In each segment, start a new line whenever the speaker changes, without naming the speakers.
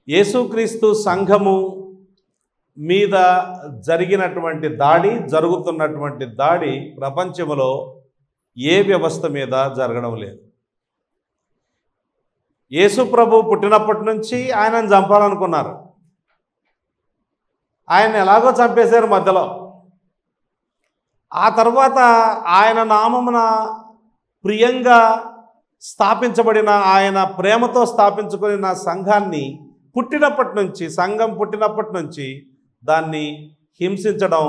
యేసుక్రీస్తు సంఘము మీద జరుగుతున్నటువంటి దాడి ప్రపంచంలో ఏ వ్యవస్థ మీద జరగడం లేదు. యేసు ప్రభు పుట్టినప్పటి నుంచి ఆయనను చంపాలనుకున్నారు. ఆయన ఎలాగో చంపేశారు మధ్యలో. ఆ తర్వాత ఆయన నామమున ప్రియంగా స్థాపించబడిన, ఆయన ప్రేమతో స్థాపించుకున్న సంఘాన్ని సంఘం పుట్టినప్పటి నుంచి దాన్ని హింసించడం,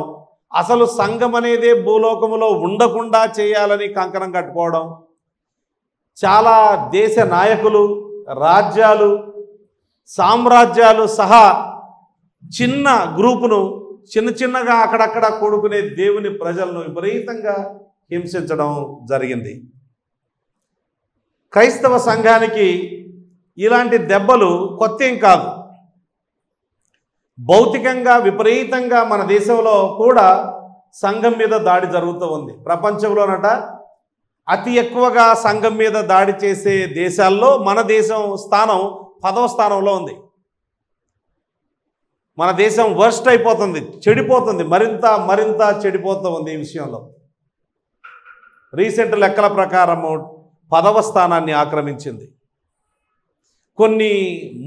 అసలు సంఘం అనేదే భూలోకములో ఉండకుండా చేయాలని కంకణం కట్టుకోవడం, చాలా దేశ నాయకులు, రాజ్యాలు, సామ్రాజ్యాలు సహా చిన్న గ్రూపును చిన్నగా అక్కడక్కడ కూడుకునే దేవుని ప్రజలను విపరీతంగా హింసించడం జరిగింది. క్రైస్తవ సంఘానికి ఇలాంటి దెబ్బలు కొత్తేం కాదు. భౌతికంగా విపరీతంగా మన దేశంలో కూడా సంఘం మీద దాడి జరుగుతూ ఉంది. ప్రపంచంలోనట అతి ఎక్కువగా సంఘం మీద దాడి చేసే దేశాల్లో మన దేశం స్థానం 10వ స్థానంలో ఉంది. మన దేశం వర్స్ట్ అయిపోతుంది, చెడిపోతుంది, మరింత చెడిపోతూ ఉంది. ఈ విషయంలో రీసెంట్ లెక్కల ప్రకారము 10వ స్థానాన్ని ఆక్రమించింది. కొన్ని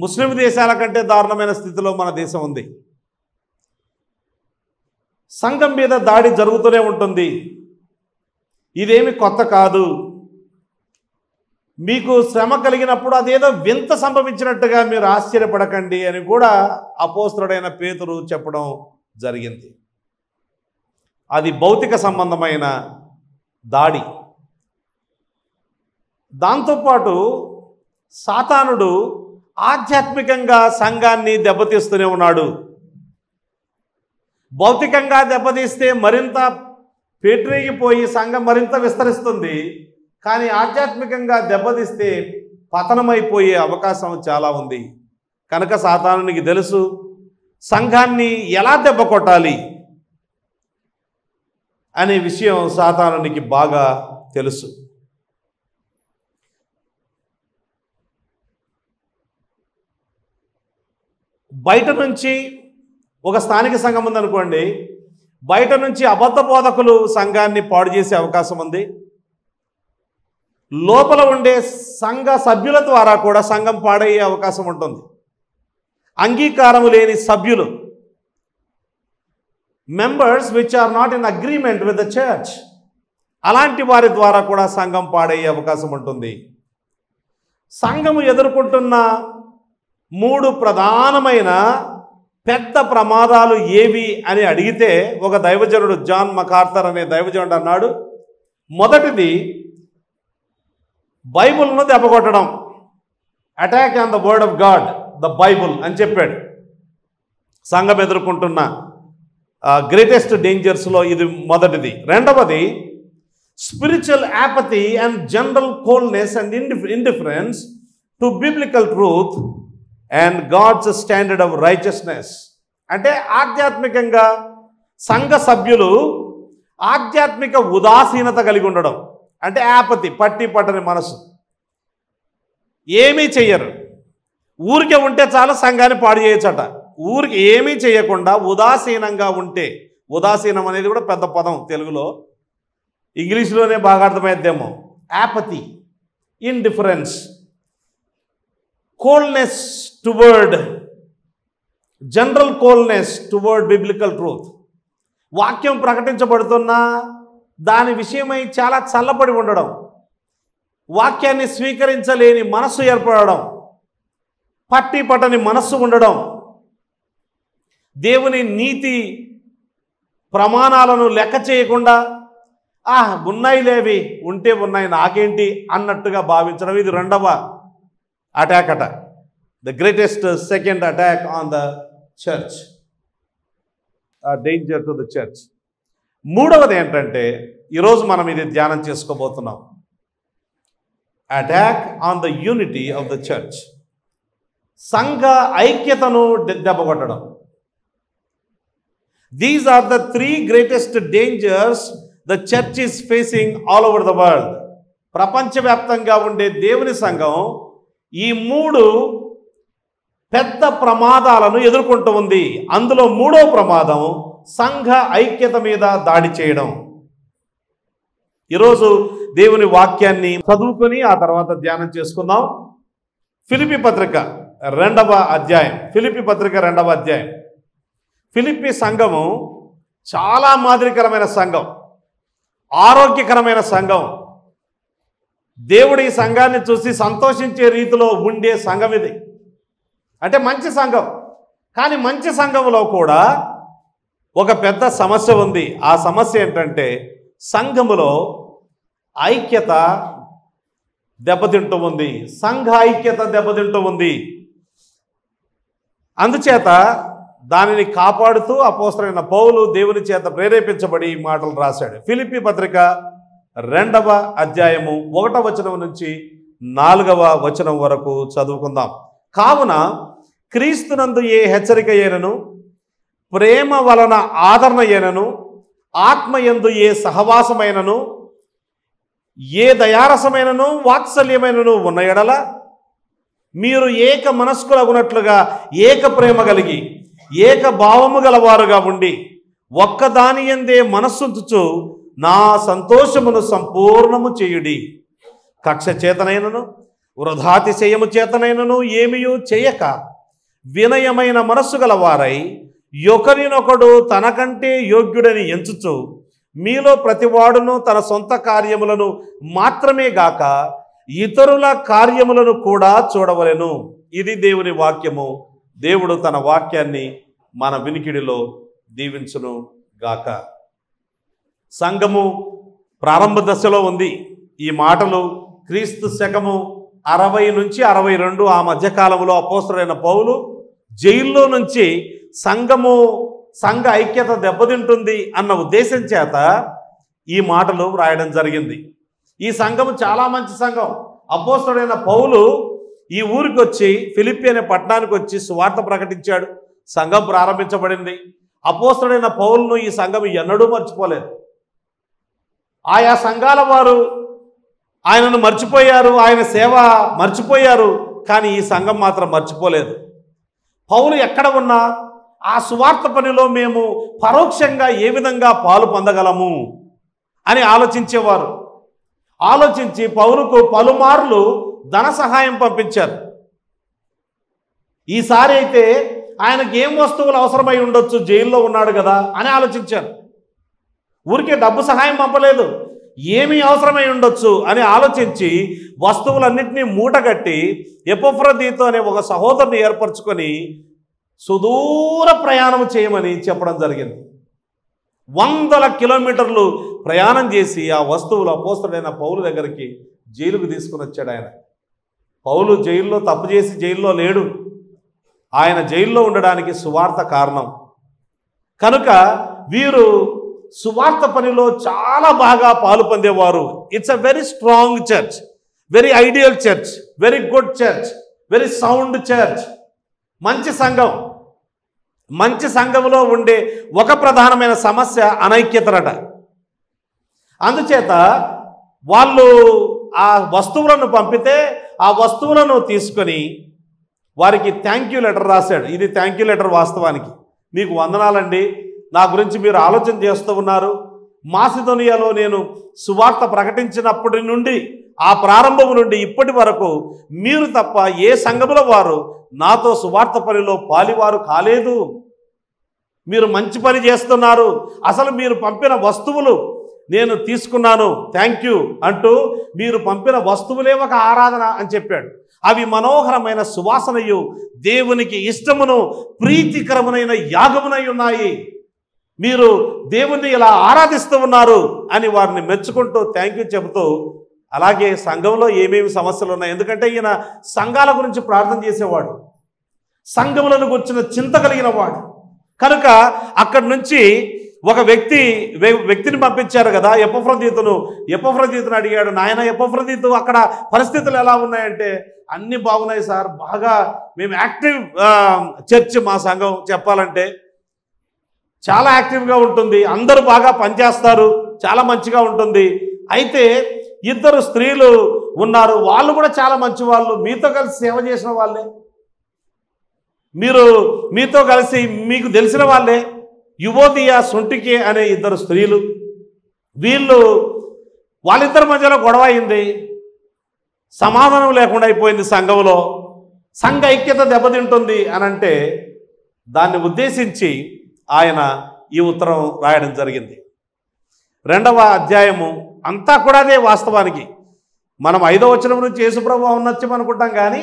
ముస్లిం దేశాల కంటే దారుణమైన స్థితిలో మన దేశం ఉంది. సంఘం మీద దాడి జరుగుతూనే ఉంటుంది. ఇదేమి కొత్త కాదు. మీకు శ్రమ కలిగినప్పుడు అదేదో వింత సంభవించినట్టుగా మీరు ఆశ్చర్యపడకండి అని కూడా అపోస్తలుడైన పేతురు చెప్పడం జరిగింది. అది భౌతిక సంబంధమైన దాడి. దాంతోపాటు సాతానుడు ఆధ్యాత్మికంగా సంఘాన్ని దెబ్బతీస్తూనే ఉన్నాడు. భౌతికంగా దెబ్బతీస్తే మరింత పేటరేగిపోయి సంఘం మరింత విస్తరిస్తుంది. కానీ ఆధ్యాత్మికంగా దెబ్బతీస్తే పతనమైపోయే అవకాశం చాలా ఉంది. కనుక సాతానునికి తెలుసు సంఘాన్ని ఎలా దెబ్బ కొట్టాలి అనే విషయం సాతానునికి బాగా తెలుసు. బయట నుంచి ఒక స్థానిక సంఘం ఉందనుకోండి, బయట నుంచి అబద్ధ బోధకులు సంఘాన్ని పాడు చేసే అవకాశం ఉంది. లోపల ఉండే సంఘ సభ్యుల ద్వారా కూడా సంఘం పాడయ్యే అవకాశం ఉంటుంది. అంగీకారం లేని సభ్యులు, members which are not in agreement with the church, అలాంటి వారి ద్వారా కూడా సంఘం పాడయ్యే అవకాశం ఉంటుంది. సంఘము ఎదుర్కొంటున్న 3 ప్రధానమైన పెద్ద ప్రమాదాలు ఏవి అని అడిగితే ఒక దైవజనుడు జాన్ మకార్థర్ అనే దైవజనుడు అన్నాడు, మొదటిది బైబుల్ను దెబ్బకొట్టడం, attack on the word of God, the Bible అని చెప్పాడు. సంఘం ఎదుర్కొంటున్న గ్రేటెస్ట్ డేంజర్స్లో ఇది మొదటిది. రెండవది spiritual apathy and general coldness and indifference to biblical truth and God's standard of righteousness. అంటే ఆధ్యాత్మికంగా సంఘ సభ్యులు ఆధ్యాత్మిక ఉదాసీనత కలిగి ఉండడం, అంటే యాపతి, పట్టని మనసు, ఏమీ చెయ్యరు. ఊరికే ఉంటే చాలా సంఘాన్ని పాడు చేయొచ్చట. ఊరికి ఏమీ చేయకుండా ఉదాసీనంగా ఉంటే, ఉదాసీనం అనేది కూడా పెద్ద పదం తెలుగులో, ఇంగ్లీష్లోనే బాగా అర్థమైద్దేమో. Apathy, indifference, coldness toward, general coldness toward biblical truth. వాక్యం ప్రకటించబడుతున్నా దాని విషయమై చాలా చల్లబడి ఉండడం, వాక్యాన్ని స్వీకరించలేని మనస్సు ఏర్పడడం, పట్టని మనస్సు ఉండడం, దేవుని నీతి ప్రమాణాలను లెక్క చేయకుండా ఉన్నాయిలేవి, ఉంటే ఉన్నాయి నాకేంటి అన్నట్టుగా భావించడం. ఇది రెండవ అటాక్ అట, the greatest second attack on the church, danger to the church. మూడవది ఏంటంటే ఈరోజు మనం ఇది ధ్యానం చేసుకోబోతున్నాం, attack on the unity of the church. సంఘ ఐక్యతను దెబ్బకొట్టడం. These are the 3 greatest dangers the church is facing all over the world. ప్రపంచవ్యాప్తంగా ఉండే దేవుని సంఘం ఈ 3 పెద్ద ప్రమాదాలను ఎదుర్కొంటూ ఉంది. అందులో మూడో ప్రమాదం సంఘ ఐక్యత మీద దాడి చేయడం. ఈరోజు దేవుని వాక్యాన్ని చదువుకొని ఆ తర్వాత ధ్యానం చేసుకుందాం. ఫిలిప్పీ పత్రిక 2వ అధ్యాయం. ఫిలిప్పీ పత్రిక 2వ అధ్యాయం. ఫిలిప్పీ సంఘము చాలా మాదిరికరమైన సంఘం, ఆరోగ్యకరమైన సంఘం. దేవుడు ఈ సంఘాన్ని చూసి సంతోషించే రీతిలో ఉండే సంఘం ఇది. అంటే మంచి సంఘం. కానీ మంచి సంఘంలో కూడా ఒక పెద్ద సమస్య ఉంది. ఆ సమస్య ఏంటంటే సంఘములో ఐక్యత దెబ్బతింటూ ఉంది. సంఘ ఐక్యత దెబ్బతింటూ ఉంది. అందుచేత దానిని కాపాడుతూ అపోస్తలుడైన పౌలు దేవుని చేత ప్రేరేపించబడి ఈ మాటలు రాశాడు. ఫిలిప్పీ పత్రిక 2వ అధ్యాయము 1వ వచనం నుంచి 4వ వచనం వరకు చదువుకుందాం. కావున క్రీస్తునందు ఏ హెచ్చరిక అయినను, ప్రేమ వలన ఆదరణ అయినను, ఆత్మయందు ఏ సహవాసమైనను, ఏ దయారసమైనను వాత్సల్యమైనను ఉన్న ఎడల మీరు ఏక మనస్కులగునట్లుగా ఏక ప్రేమ కలిగి ఏక భావము గలవారుగా ఉండి ఒక్కదాని యందే మనస్సుంచుచు నా సంతోషమును సంపూర్ణము చేయుడి. కక్ష చేతనైనను వృధాతిశయము చేతనైనను ఏమియూ చేయక వినయమైన మనస్సు గలవారై ఒకరినొకడు తనకంటే యోగ్యుడని ఎంచుచు మీలో ప్రతివాడును తన సొంత కార్యములను మాత్రమే గాక ఇతరుల కార్యములను కూడా చూడవలెను. ఇది దేవుని వాక్యము. దేవుడు తన వాక్యాన్ని మన వినికిడిలో దీవించును గాక. సంఘము ప్రారంభ దశలో ఉంది. ఈ మాటలు క్రీస్తు శకము 60 నుంచి 62 ఆ మధ్యకాలంలో అపోస్తలుడైన పౌలు జైల్లో నుంచి సంఘ ఐక్యత దెబ్బతింటుంది అన్న ఉద్దేశం చేత ఈ మాటలు రాయడం జరిగింది. ఈ సంఘము చాలా మంచి సంఘం. అపోస్తలుడైన పౌలు ఈ ఊరికి వచ్చి ఫిలిప్పీ అనే పట్టణానికి వచ్చి సువార్త ప్రకటించాడు. సంఘం ప్రారంభించబడింది. అపోస్తలుడైన పౌలును ఈ సంఘం ఎన్నడూ మర్చిపోలేదు. ఆయా సంఘాల వారు ఆయనను మర్చిపోయారు, ఆయన సేవ మర్చిపోయారు. కానీ ఈ సంఘం మాత్రం మర్చిపోలేదు. పౌలు ఎక్కడ ఉన్నా ఆ సువార్త పనిలో మేము పరోక్షంగా ఏ విధంగా పాలు పొందగలము అని ఆలోచించేవారు. ఆలోచించి పౌలుకు పలుమార్లు ధన సహాయం పంపించారు. ఈసారి అయితే ఆయనకి ఏం వస్తువులు అవసరమై ఉండొచ్చు, జైల్లో ఉన్నాడు కదా అని ఆలోచించారు. ఊరికే డబ్బు సహాయం పంపలేదు, ఏమి అవసరమై ఉండొచ్చు అని ఆలోచించి వస్తువులన్నింటినీ మూటగట్టి ఎపఫ్రదీతు అనే ఒక సహోదరుని ఏర్పరచుకొని సుదూర ప్రయాణం చేయమని చెప్పడం జరిగింది. 100 కిలోమీటర్లు ప్రయాణం చేసి ఆ వస్తువులు అపోస్తలుడైన పౌలు దగ్గరికి జైలుకు తీసుకుని వచ్చాడు. ఆయన పౌలు జైల్లో తప్పు చేసి జైల్లో లేడు. ఆయన జైల్లో ఉండడానికి సువార్త కారణం. కనుక వీరు సువార్త పనిలో చాలా బాగా పాలు పొందేవారు. It's a very strong church, very ideal church, very good church, very sound church. మంచి సంఘం. మంచి సంఘంలో ఉండే ఒక ప్రధానమైన సమస్య అనైక్యతరట. అందుచేత వాళ్ళు ఆ వస్తువులను పంపితే ఆ వస్తువులను తీసుకొని వారికి థ్యాంక్ యూ లెటర్ రాశాడు. ఇది థ్యాంక్ యూ లెటర్. వాస్తవానికి మీకు వందనాలండి, నా గురించి మీరు ఆలోచన చేస్తూ ఉన్నారు. మాసిదోనియాలో నేను సువార్త ప్రకటించినప్పటి నుండి, ఆ ప్రారంభం నుండి ఇప్పటి వరకు మీరు తప్ప ఏ సంఘముల వారు నాతో సువార్త పనిలో పాలివారు కాలేదు. మీరు మంచి పని చేస్తున్నారు. అసలు మీరు పంపిన వస్తువులు నేను తీసుకున్నాను, థ్యాంక్ యూ అంటూ మీరు పంపిన వస్తువులే ఒక ఆరాధన అని చెప్పాడు. అవి మనోహరమైన సువాసనయు దేవునికి ఇష్టమును ప్రీతికరమునైన యాగమునై ఉన్నాయి. మీరు దేవుణ్ణి ఇలా ఆరాధిస్తూ ఉన్నారు అని వారిని మెచ్చుకుంటూ థ్యాంక్ యూ చెబుతూ, అలాగే సంఘంలో ఏమేమి సమస్యలు ఉన్నాయి, ఎందుకంటే ఈయన సంఘాల గురించి ప్రార్థన చేసేవాడు, సంఘములను గురించిన చింత కలిగిన వాడు. కనుక అక్కడి నుంచి ఒక వ్యక్తిని పంపించారు కదా, ఎపఫ్రదీతును అడిగాడు. నాయన ఎపఫ్రదీతు, అక్కడ పరిస్థితులు ఎలా ఉన్నాయంటే అన్నీ బాగున్నాయి సార్, బాగా మేము యాక్టివ్ చర్చ్, మా సంఘం చెప్పాలంటే చాలా యాక్టివ్గా ఉంటుంది, అందరూ బాగా పనిచేస్తారు, చాలా మంచిగా ఉంటుంది. అయితే 2 స్త్రీలు ఉన్నారు, వాళ్ళు కూడా చాలా మంచి వాళ్ళు, మీతో కలిసి సేవ చేసిన వాళ్ళే. మీతో కలిసి మీకు తెలిసిన వాళ్ళే యువోదియ సొంటికే అనే ఇద్దరు స్త్రీలు, వాళ్ళిద్దరి మధ్యలో గొడవ అయింది, సమాధానం లేకుండా అయిపోయింది సంఘంలో, సంఘ ఐక్యత దెబ్బతింటుంది అని అంటే దాన్ని ఉద్దేశించి ఆయన ఈ ఉత్తరం రాయడం జరిగింది. 2వ అధ్యాయము అంతా కూడా అదే. వాస్తవానికి మనం 5వ వచనం నుంచి యేసుప్రభు ఉన్నత్యం అనుకుంటాం, కానీ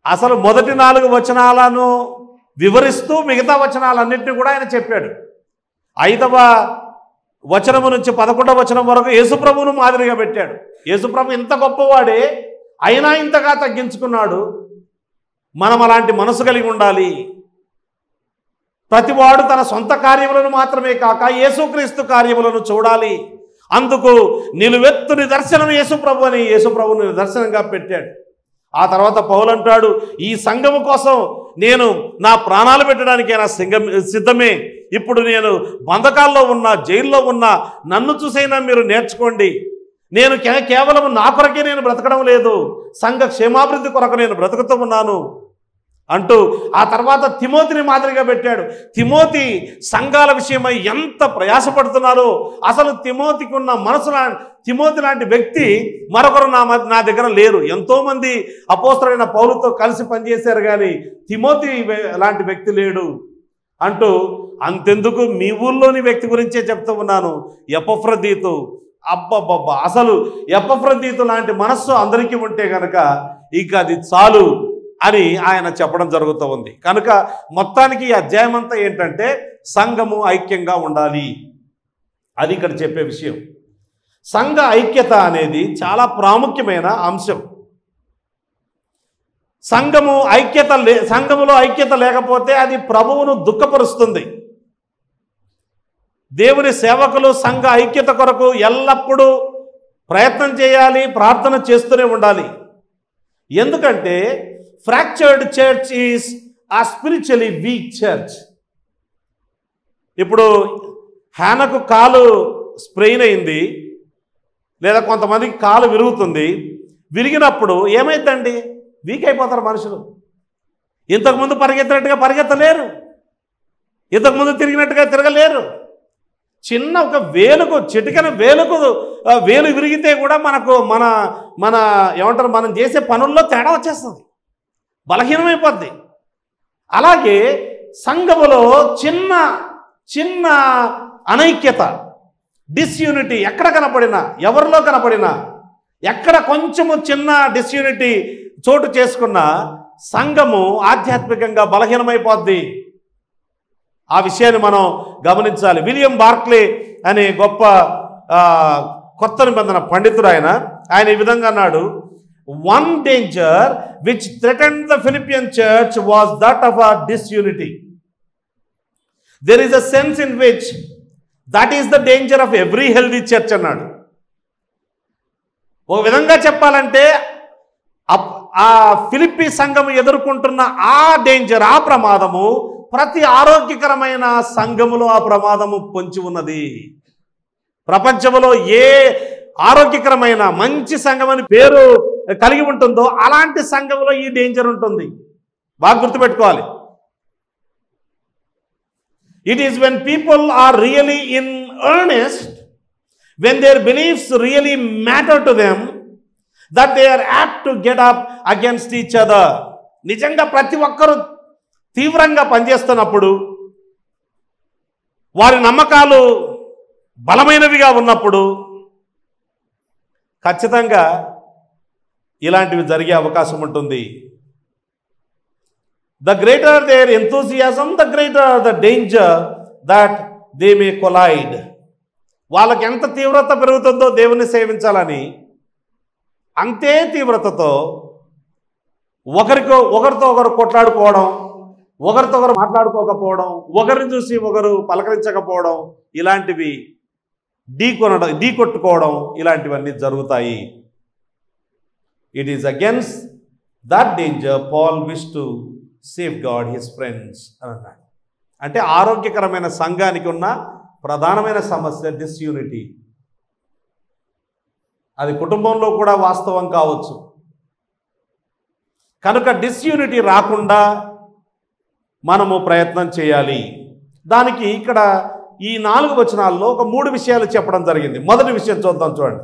అసలు మొదటి 4 వచనాలను వివరిస్తూ మిగతా వచనాలన్నింటినీ కూడా ఆయన చెప్పాడు. 5వ వచనము నుంచి 11వ వచనం వరకు యేసుప్రభువును మాదిరిగా పెట్టాడు. యేసుప్రభు ఇంత గొప్పవాడే, అయినా ఇంతగా తగ్గించుకున్నాడు. మనం అలాంటి మనసు కలిగి ఉండాలి. ప్రతివాడు తన సొంత కార్యములను మాత్రమే కాక యేసుక్రీస్తు కార్యములను చూడాలి. అందుకు నిలువెత్తు నిదర్శనం యేసుప్రభు అని యేసుప్రభుని నిదర్శనంగా పెట్టాడు. ఆ తర్వాత పౌలు అంటాడు, ఈ సంఘము కోసం నేను నా ప్రాణాలు పెట్టడానికైనా సిద్ధమే. ఇప్పుడు నేను బంధకాల్లో ఉన్నా, జైల్లో ఉన్నా, నన్ను చూసైనా మీరు నేర్చుకోండి. నేను కేవలం నా కొరకే నేను బ్రతకడం లేదు, సంఘ క్షేమాభివృద్ధి కొరకు నేను బ్రతుకుతూ ఉన్నాను అంటూ ఆ తర్వాత తిమోతిని మాదిరిగా పెట్టాడు. తిమోతి సంఘాల విషయమై ఎంత ప్రయాసపడుతున్నారో, అసలు తిమోతికి ఉన్న మనసు, తిమోతి లాంటి వ్యక్తి మరొకరు నా దగ్గర లేరు. ఎంతోమంది అపోస్తలుడైన పౌలుతో కలిసి పనిచేశారు, కానీ తిమోతి లాంటి వ్యక్తి లేడు అంటూ, అంతెందుకు మీ ఊళ్ళోని వ్యక్తి గురించే చెప్తూ ఉన్నాను, ఎపఫ్రదీతు. అబ్బబ్బబ్బా, అసలు ఎపఫ్రదీతు లాంటి మనస్సు అందరికీ ఉంటే కనుక ఇక అది చాలు అని ఆయన చెప్పడం జరుగుతూ ఉంది. కనుక మొత్తానికి ఈ అధ్యాయం అంతా ఏంటంటే సంఘము ఐక్యంగా ఉండాలి, అది ఇక్కడ చెప్పే విషయం. సంఘ ఐక్యత అనేది చాలా ప్రాముఖ్యమైన అంశం. సంఘములో ఐక్యత లేకపోతే అది ప్రభువును దుఃఖపరుస్తుంది. దేవుని సేవకులు సంఘ ఐక్యత కొరకు ఎల్లప్పుడూ ప్రయత్నం చేయాలి, ప్రార్థన చేస్తూనే ఉండాలి. ఎందుకంటే ఫ్రాక్చర్డ్ చర్చ్ ఈజ్ ఆ స్పిరిచువలీ వీక్ చర్చ్. ఇప్పుడు హ్యానకు కాలు స్ప్రెయిన్ అయింది, లేదా కొంతమందికి కాలు విరుగుతుంది. విరిగినప్పుడు ఏమైందండి? వీక్ అయిపోతారు మనుషులు. ఇంతకుముందు పరిగెత్తినట్టుగా పరిగెత్తలేరు, ఇంతకుముందు తిరిగినట్టుగా తిరగలేరు. చిన్న ఒక వేలుకు, చిటికన వేలుకు వేలు విరిగితే కూడా మన ఏమంటారు, మనం చేసే పనుల్లో తేడా వచ్చేస్తుంది, బలహీనమైపోద్ది. అలాగే సంఘములో చిన్న చిన్న అనైక్యత, డిస్యూనిటీ ఎక్కడ కనపడినా, ఎవరిలో కనపడినా, ఎక్కడ కొంచెము చిన్న డిస్యూనిటీ చోటు చేసుకున్న సంఘము ఆధ్యాత్మికంగా బలహీనమైపోద్ది. ఆ విషయాన్ని మనం గమనించాలి. విలియం బార్క్లే అనే గొప్ప కొత్త నిబంధన పండితుడు ఆయన ఈ విధంగా అన్నాడు, one danger which threatened the Philippian church was that of a disunity. There is a sense in which that is the danger of every healthy church అన్నాడు. ఒక విధంగా చెప్పాలంటే ఆ ఫిలిప్పీ సంఘము ఎదుర్కొంటున్న ఆ డేంజర్, ఆ ప్రమాదము ప్రతి ఆరోగ్యకరమైన సంఘములో ఆ ప్రమాదము పొంచి ఉన్నది. ప్రపంచంలో ఏ ఆరోగ్యకరమైన మంచి సంఘం అని పేరు కలిగి ఉంటుందో అలాంటి సంఘంలో ఈ డేంజర్ ఉంటుంది. బాగా గుర్తుపెట్టుకోవాలి. It is when people are really in earnest, when their beliefs really matter to them, that they are apt to get up against each other. నిజంగా ప్రతి ఒక్కరూ తీవ్రంగా పనిచేస్తున్నప్పుడు, వారి నమ్మకాలు బలమైనవిగా ఉన్నప్పుడు ఖచ్చితంగా ఇలాంటివి జరిగే అవకాశం ఉంటుంది. The greater their enthusiasm, the greater the danger that they may collide. వాళ్ళకి ఎంత తీవ్రత పెరుగుతుందో దేవుని సేవించాలని, అంతే తీవ్రతతో ఒకరితో ఒకరు కొట్లాడుకోవడం, ఒకరితో ఒకరు మాట్లాడుకోకపోవడం, ఒకరిని చూసి ఒకరు పలకరించకపోవడం, ఇలాంటివి ఢీకొట్టుకోవడం, ఇలాంటివన్నీ జరుగుతాయి. It is against that danger Paul wish to safeguard his friends అని అన్నాడు. అంటే ఆరోగ్యకరమైన సంఘానికి ఉన్న ప్రధానమైన సమస్య డిస్యూనిటీ. అది కుటుంబంలో కూడా వాస్తవం కావచ్చు. కనుక డిస్యూనిటీ రాకుండా మనము ప్రయత్నం చేయాలి. దానికి ఇక్కడ ఈ 4 వచనాల్లో ఒక 3 విషయాలు చెప్పడం జరిగింది. మొదటి విషయం చూద్దాం, చూడండి.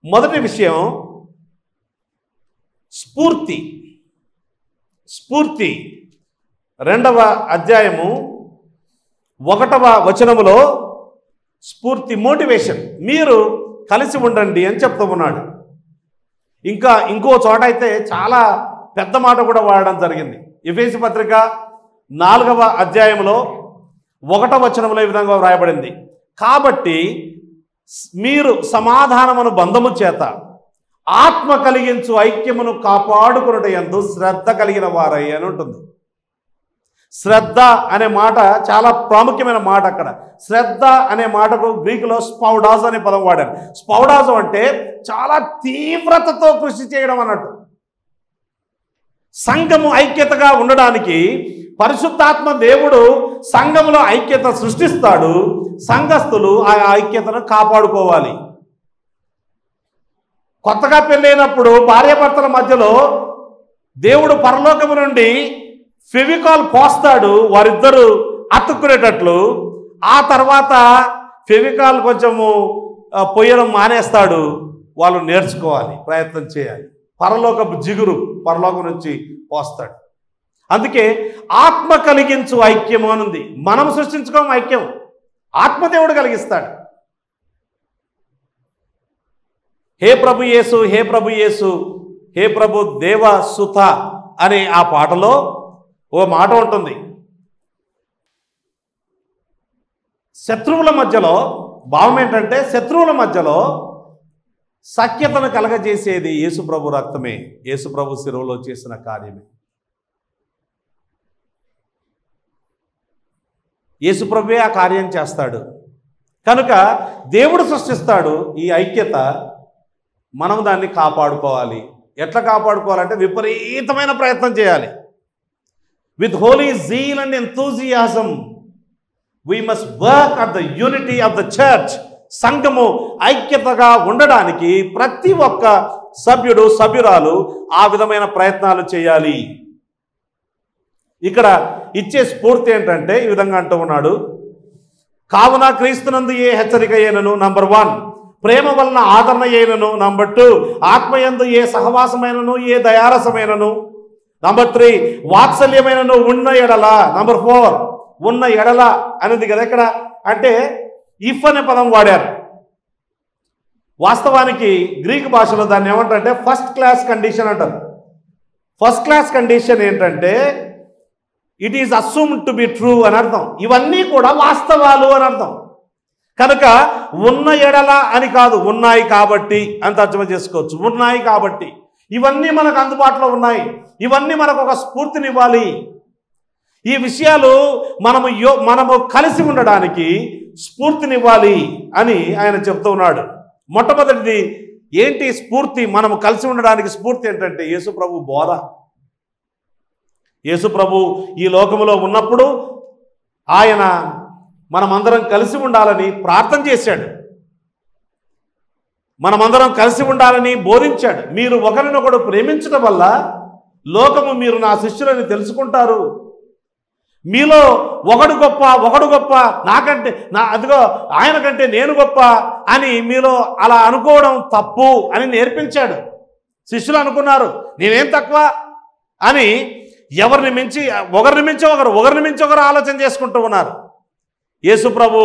మొదటి విషయం స్ఫూర్తి. స్ఫూర్తి 2వ అధ్యాయము 1వ వచనములో స్ఫూర్తి, మోటివేషన్, మీరు కలిసి ఉండండి అని చెప్తూ ఉన్నాడు. ఇంకా ఇంకో చోట అయితే చాలా పెద్ద మాట కూడా వాడడం జరిగింది. ఎఫెసీ పత్రిక 4వ అధ్యాయంలో 1వ వచనంలో ఈ విధంగా వ్రాయబడింది, కాబట్టి మీరు సమాధానమును బంధము చేత ఆత్మ కలిగించు ఐక్యమును కాపాడుకున్నట యందు శ్రద్ధ కలిగిన వారై అని ఉంటుంది. శ్రద్ధ అనే మాట చాలా ప్రాముఖ్యమైన మాట. అక్కడ శ్రద్ధ అనే మాటకు గ్రీకులో స్పౌడాజ్ అనే పదం వాడారు. స్పౌడాజ్ అంటే చాలా తీవ్రతతో కృషి చేయడం అన్నట్టు. సంఘము ఐక్యతగా ఉండడానికి పరిశుద్ధాత్మ దేవుడు సంఘములో ఐక్యత సృష్టిస్తాడు. సంఘస్థులు ఆ ఐక్యతను కాపాడుకోవాలి. కొత్తగా పెళ్ళైనప్పుడు భార్యాభర్తల మధ్యలో దేవుడు పరలోకము నుండి ఫెవికాల్ పోస్తాడు, వారిద్దరూ అతుక్కునేటట్లు. ఆ తర్వాత ఫెవికాల్ కొంచెము పొయ్యడం మానేస్తాడు. వాళ్ళు నేర్చుకోవాలి, ప్రయత్నం చేయాలి. పరలోకపు జిగురు పరలోకం నుంచి పోస్తాడు. అందుకే ఆత్మ కలిగించు ఐక్యము అనుంది. మనం సృష్టించుకోం ఐక్యం, ఆత్మదేవుడు కలిగిస్తాడు. హే ప్రభు యేసు, హే ప్రభు యేసు, హే ప్రభు దేవ సుత అనే ఆ పాటలో ఓ మాట ఉంటుంది. శత్రువుల మధ్యలో భావం ఏంటంటే, శత్రువుల మధ్యలో సఖ్యతను కలగజేసేది యేసుప్రభు రక్తమే, యేసుప్రభు శిలువలో చేసిన కార్యమే. యేసుప్రభువే ఆ కార్యం చేస్తాడు. కనుక దేవుడు సృష్టిస్తాడు ఈ ఐక్యత. మనం దాన్ని కాపాడుకోవాలి. ఎట్లా కాపాడుకోవాలంటే విపరీతమైన ప్రయత్నం చేయాలి. With holy zeal and enthusiasm we must work at the unity of the church. సంఘము ఐక్యతగా ఉండడానికి ప్రతి ఒక్క సభ్యుడు, సభ్యురాలు ఆ విధమైన ప్రయత్నాలు చేయాలి. ఇక్కడ ఇచ్చే స్ఫూర్తి ఏంటంటే ఈ విధంగా అంటూ ఉన్నాడు, కావున క్రీస్తునందు ఏ హెచ్చరిక అయినను, నంబర్ 1 ప్రేమ వలన ఆదరణ అయినను, నంబర్ 2 ఆత్మయందు ఏ సహవాసమైనను, ఏ దయారసమైనను, నంబర్ 3 వాత్సల్యమైనను ఉన్న ఎడల, నంబర్ 4 ఉన్న ఎడల అనేది కదా ఇక్కడ. అంటే ఇఫ్ అనే పదం వాడారు. వాస్తవానికి గ్రీక్ భాషలో దాన్ని ఏమంటారంటే ఫస్ట్ క్లాస్ కండిషన్ అంటారు. ఫస్ట్ క్లాస్ కండిషన్ ఏంటంటే it is assumed to be true అని అర్థం. ఇవన్నీ కూడా వాస్తవాలు అని అర్థం. కనుక ఉన్న ఎడల అని కాదు, ఉన్నాయి కాబట్టి అని తర్జుమా చేసుకోవచ్చు. ఉన్నాయి కాబట్టి ఇవన్నీ మనకు అందుబాటులో ఉన్నాయి. ఇవన్నీ మనకు ఒక స్ఫూర్తినివ్వాలి. ఈ విషయాలు మనము కలిసి ఉండడానికి స్ఫూర్తినివ్వాలి అని ఆయన చెప్తూ ఉన్నాడు. మొట్టమొదటిది ఏంటి స్ఫూర్తి? మనము కలిసి ఉండడానికి స్ఫూర్తి ఏంటంటే యేసుప్రభు బోధ. యేసుప్రభు ఈ లోకములో ఉన్నప్పుడు ఆయన మనమందరం కలిసి ఉండాలని ప్రార్థన చేశాడు. మనమందరం కలిసి ఉండాలని బోధించాడు. మీరు ఒకరినొకడు ప్రేమించడం వల్ల లోకము మీరు నా శిష్యులని తెలుసుకుంటారు. మీలో ఒకడు గొప్ప నాకంటే అదిగో ఆయన కంటే నేను గొప్ప అని మీలో అలా అనుకోవడం తప్పు అని నేర్పించాడు. శిష్యులు అనుకున్నారు నేనేం తక్కువ అని. ఒకరిని మించి ఒకరు ఆలోచన చేసుకుంటూ ఉన్నారు. యేసుప్రభు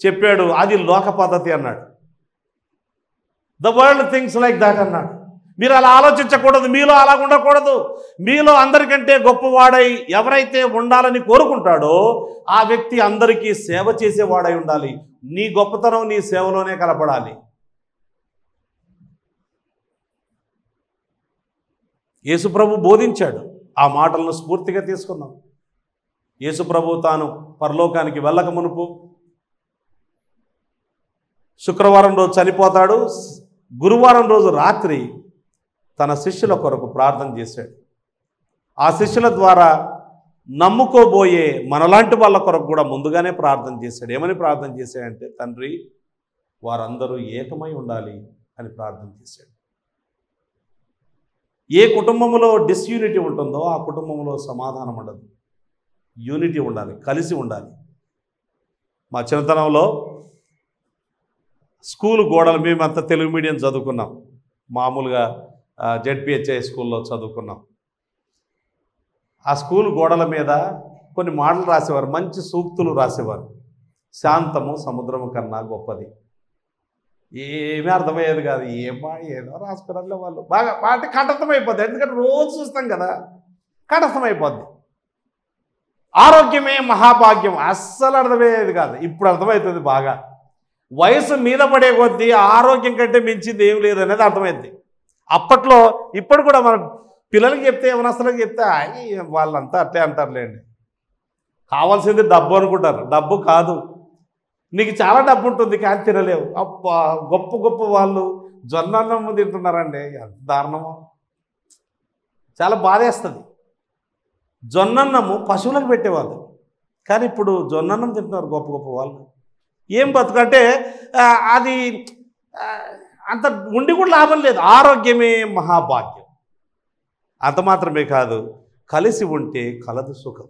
చెప్పాడు అది లోక పద్ధతి అన్నాడు. The world things like that అన్నాడు. మీరు అలా ఆలోచించకూడదు, మీలో అలా ఉండకూడదు. మీలో అందరికంటే గొప్పవాడై ఎవరైతే ఉండాలని కోరుకుంటాడో ఆ వ్యక్తి అందరికీ సేవ చేసేవాడై ఉండాలి. నీ గొప్పతనం నీ సేవలోనే కలపడాలి. యేసుప్రభు బోధించాడు. ఆ మాటలను స్ఫూర్తిగా తీసుకున్నాం. యేసుప్రభు తాను పరలోకానికి వెళ్ళక మునుపు శుక్రవారం రోజు చనిపోతాడు. గురువారం రోజు రాత్రి తన శిష్యుల కొరకు ప్రార్థన చేశాడు. ఆ శిష్యుల ద్వారా నమ్ముకోబోయే మనలాంటి వాళ్ళ కొరకు కూడా ముందుగానే ప్రార్థన చేశాడు. ఏమని ప్రార్థన చేశాడంటే తండ్రి వారందరూ ఏకమై ఉండాలి అని ప్రార్థన చేశాడు. ఏ కుటుంబంలో డిస్యూనిటీ ఉంటుందో ఆ కుటుంబంలో సమాధానం ఉండదు. యూనిటీ ఉండాలి, కలిసి ఉండాలి. మా చిన్నతనంలో స్కూల్ గోడలు, మేమంతా తెలుగు మీడియం చదువుకున్నాం, మామూలుగా జెడ్పిహెచ్ఐ స్కూల్లో చదువుకున్నాం. ఆ స్కూల్ గోడల మీద కొన్ని మాటలు రాసేవారు, మంచి సూక్తులు రాసేవారు. శాంతము సముద్రము కన్నా గొప్పది. ఏమీ అర్థమయ్యేది కాదు. ఏదో రాసుకున్నారులే వాళ్ళు. బాగా వాటి కంఠస్థం అయిపోద్ది, ఎందుకంటే రోజు చూస్తాం కదా, కంఠస్థం అయిపోద్ది. ఆరోగ్యమే మహాభాగ్యం అస్సలు అర్థమయ్యేది కాదు. ఇప్పుడు అర్థమవుతుంది బాగా. వయసు మీద పడే కొద్దీ ఆరోగ్యం కంటే మించింది ఏం లేదనేది అర్థమైంది. అప్పట్లో ఇప్పుడు కూడా మన పిల్లలకి చెప్తే, యవనస్తులకు చెప్తే వాళ్ళంతా అట్లే అంటారులేండి. కావాల్సింది డబ్బు అనుకుంటారు. డబ్బు కాదు, నీకు చాలా డబ్బు ఉంటుంది కానీ తినలేవు. అబ్బా, గొప్ప గొప్ప వాళ్ళు జొన్నన్నం తింటున్నారండి, ఎంత దారుణమో. చాలా బాధేస్తుంది. జొన్నన్నము పశువులకు పెట్టేవాళ్ళు, కానీ ఇప్పుడు జొన్నన్నం తింటున్నారు గొప్ప గొప్ప వాళ్ళు. ఏం బతుకంటే అది అంత ఉండి కూడా లాభం లేదు. ఆరోగ్యమే మహాభాగ్యం. అంత మాత్రమే కాదు, కలిసి ఉంటే కలదు సుఖం.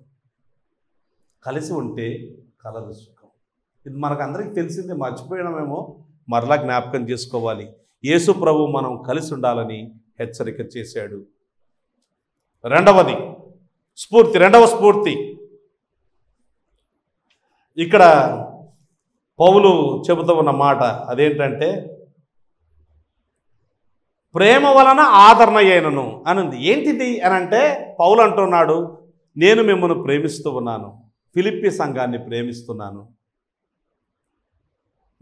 కలిసి ఉంటే కలదు సుఖం. ఇది మనకు అందరికీ తెలిసిందే, మర్చిపోయినామేమో, మరలా జ్ఞాపకం చేసుకోవాలి. యేసు ప్రభు మనం కలిసి ఉండాలని హెచ్చరిక చేశాడు. రెండవ స్ఫూర్తి ఇక్కడ పౌలు చెబుతూ ఉన్న మాట అదేంటంటే, ప్రేమ వలన ఆదరణ అయినను అనుంది. ఏంటిది అని అంటే, పౌలు అంటున్నాడు, నేను మిమ్మల్ని ప్రేమిస్తూ ఉన్నాను, ఫిలిప్పీ సంఘాన్ని ప్రేమిస్తున్నాను.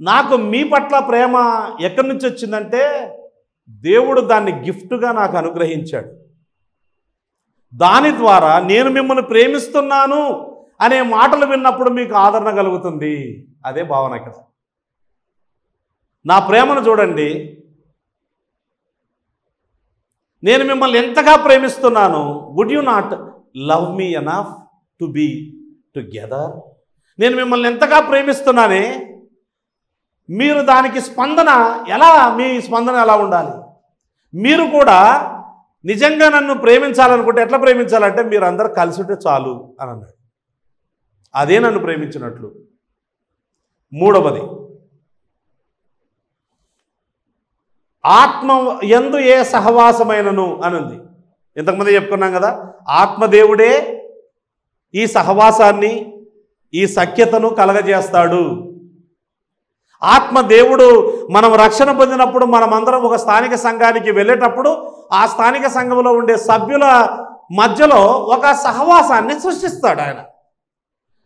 నాకు మీ పట్ల ప్రేమ ఎక్కడి నుంచి వచ్చిందంటే, దేవుడు దాన్ని గిఫ్ట్గా నాకు అనుగ్రహించాడు. దాని ద్వారా నేను మిమ్మల్ని ప్రేమిస్తున్నాను అనే మాటలు విన్నప్పుడు మీకు ఆదరణ కలుగుతుంది. అదే భావన ఇక్కడ. నా ప్రేమను చూడండి, నేను మిమ్మల్ని ఎంతగా ప్రేమిస్తున్నాను. Would you not love me enough to be together? నేను మిమ్మల్ని ఎంతగా ప్రేమిస్తున్నానే, మీరు దానికి స్పందన ఎలా, మీ స్పందన ఎలా ఉండాలి? మీరు కూడా నిజంగా నన్ను ప్రేమించాలనుకుంటే ఎట్లా ప్రేమించాలంటే, మీరు అందరూ కలిసి ఉంటే చాలు అని అన్నాడు. అదే నన్ను ప్రేమించినట్లు. మూడవది, ఆత్మ యందు ఏ సహవాసమైనను అనుంది. ఇంతకుముందే చెప్పుకున్నాం కదా, ఆత్మదేవుడే ఈ సహవాసాన్ని, ఈ సఖ్యతను కలగజేస్తాడు. ఆత్మదేవుడు మనం రక్షణ పొందినప్పుడు మనమందరం ఒక స్థానిక సంఘానికి వెళ్ళేటప్పుడు ఆ స్థానిక సంఘంలో ఉండే సభ్యుల మధ్యలో ఒక సహవాసాన్ని సృష్టిస్తాడు ఆయన.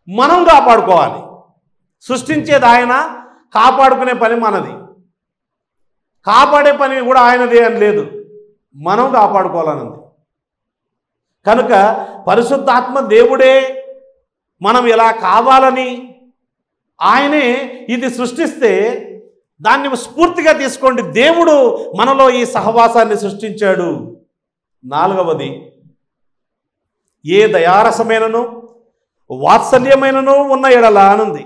మనం కాపాడుకోవాలి. సృష్టించేది ఆయన, కాపాడుకునే పని మనది. కాపాడే పని కూడా ఆయనదే అని లేదు, మనం కాపాడుకోవాలన్నది. కనుక పరిశుద్ధాత్మ దేవుడే మనం ఇలా కావాలని ఆయనే ఇది సృష్టిస్తే దాన్ని స్ఫూర్తిగా తీసుకోండి. దేవుడు మనలో ఈ సహవాసాన్ని సృష్టించాడు. నాలుగవది, ఏ దయారసమైనను వాత్సల్యమైనను ఉన్న ఎడల అనుంది.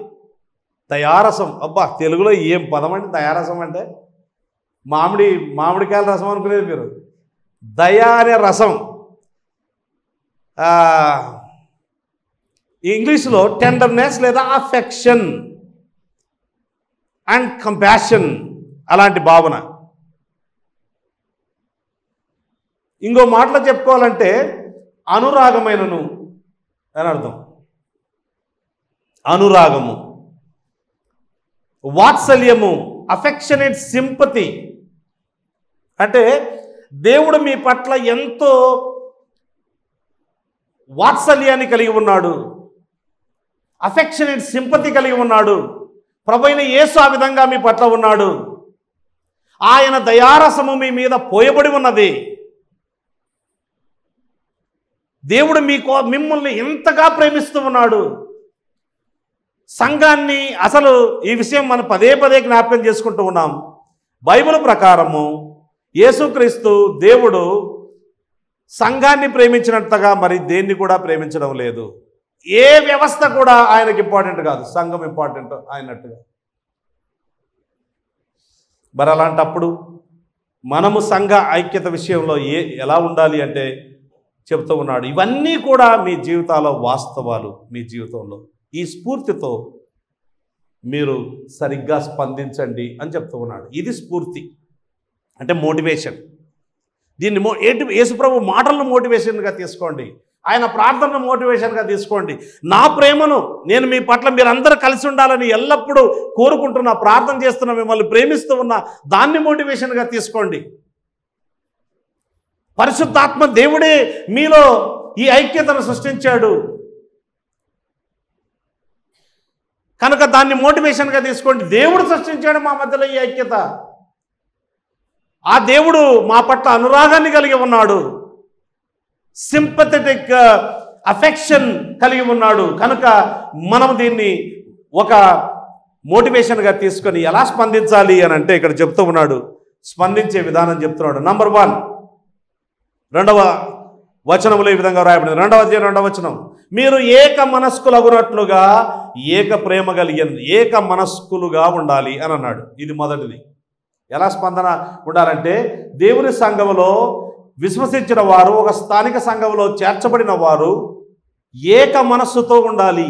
దయారసం, అబ్బా తెలుగులో ఏం పదం అండి దయారసం అంటే. మామిడికాయల రసం అనుకునేది మీరు. దయా అనే రసం ఇంగ్లీష్లో టెండర్నెస్ లేదా అఫెక్షన్ అండ్ కంపాషన్, అలాంటి భావన. ఇంకో మాటలో చెప్పుకోవాలంటే అనురాగమైనను అని అర్థం. అనురాగము, వాత్సల్యము, అఫెక్షనేట్ సింపతి అంటే దేవుడు మీ పట్ల ఎంతో వాత్సల్యాన్ని కలిగి ఉన్నాడు, అఫెక్షనేట్ సింపతి కలిగి ఉన్నాడు. ప్రభువైన యేసు ఆ విధంగా మీ పట్ల ఉన్నాడు. ఆయన దయారసము మీ మీద పోయబడి ఉన్నది. దేవుడు మిమ్మల్ని ఎంతగా ప్రేమిస్తూ ఉన్నాడు. సంఘాన్ని అసలు ఈ విషయం మనం పదే పదే జ్ఞాపకం చేసుకుంటూ ఉన్నాం. బైబిల్ ప్రకారము యేసుక్రీస్తు దేవుడు సంఘాన్ని ప్రేమించినంతగా మరి దేన్ని కూడా ప్రేమించడం లేదు. ఏ వ్యవస్థ కూడా ఆయనకి ఇంపార్టెంట్ కాదు, సంఘం ఇంపార్టెంట్ అయినట్టుగా. మరి అలాంటప్పుడు మనము సంఘ ఐక్యత విషయంలో ఎలా ఉండాలి అంటే, చెప్తూ ఉన్నాడు. ఇవన్నీ కూడా మీ జీవితాల్లో వాస్తవాలు. మీ జీవితంలో ఈ స్ఫూర్తితో మీరు సరిగ్గా స్పందించండి అని చెప్తూ ఉన్నాడు. ఇది స్ఫూర్తి అంటే మోటివేషన్. దీన్ని యేసుప్రభు మాటలను మోటివేషన్గా తీసుకోండి, ఆయన ప్రార్థనను మోటివేషన్గా తీసుకోండి. నా ప్రేమను నేను మీ పట్ల మీరందరూ కలిసి ఉండాలని ఎల్లప్పుడూ కోరుకుంటున్నా, ప్రార్థన చేస్తున్నా, మిమ్మల్ని ప్రేమిస్తూ ఉన్నా, దాన్ని మోటివేషన్గా తీసుకోండి. పరిశుద్ధాత్మ దేవుడే మీలో ఈ ఐక్యతను సృష్టించాడు కనుక దాన్ని మోటివేషన్గా తీసుకోండి. దేవుడు సృష్టించాడు మా మధ్యలో ఈ ఐక్యత. ఆ దేవుడు మా పట్ల అనురాగాన్ని కలిగి ఉన్నాడు, సింపథెటిక్ అఫెక్షన్ కలిగి ఉన్నాడు. కనుక మనం దీన్ని ఒక మోటివేషన్గా తీసుకొని ఎలా స్పందించాలి అని అంటే ఇక్కడ చెప్తూ ఉన్నాడు, స్పందించే విధానం చెప్తున్నాడు. నంబర్ 1 2వ వచనంలో ఈ విధంగా రాయబడింది. 2వ అధ్యాయం 2వ వచనం, మీరు ఏక మనస్కులగునట్లుగా ఏక ప్రేమ కలిగిన ఏక మనస్కులుగా ఉండాలి అని అన్నాడు. ఇది మొదటిది. ఎలా స్పందన ఉండాలంటే దేవుని సంఘములో విశ్వసించిన వారు, ఒక స్థానిక సంఘంలో చేర్చబడిన వారు ఏక మనస్సుతో ఉండాలి.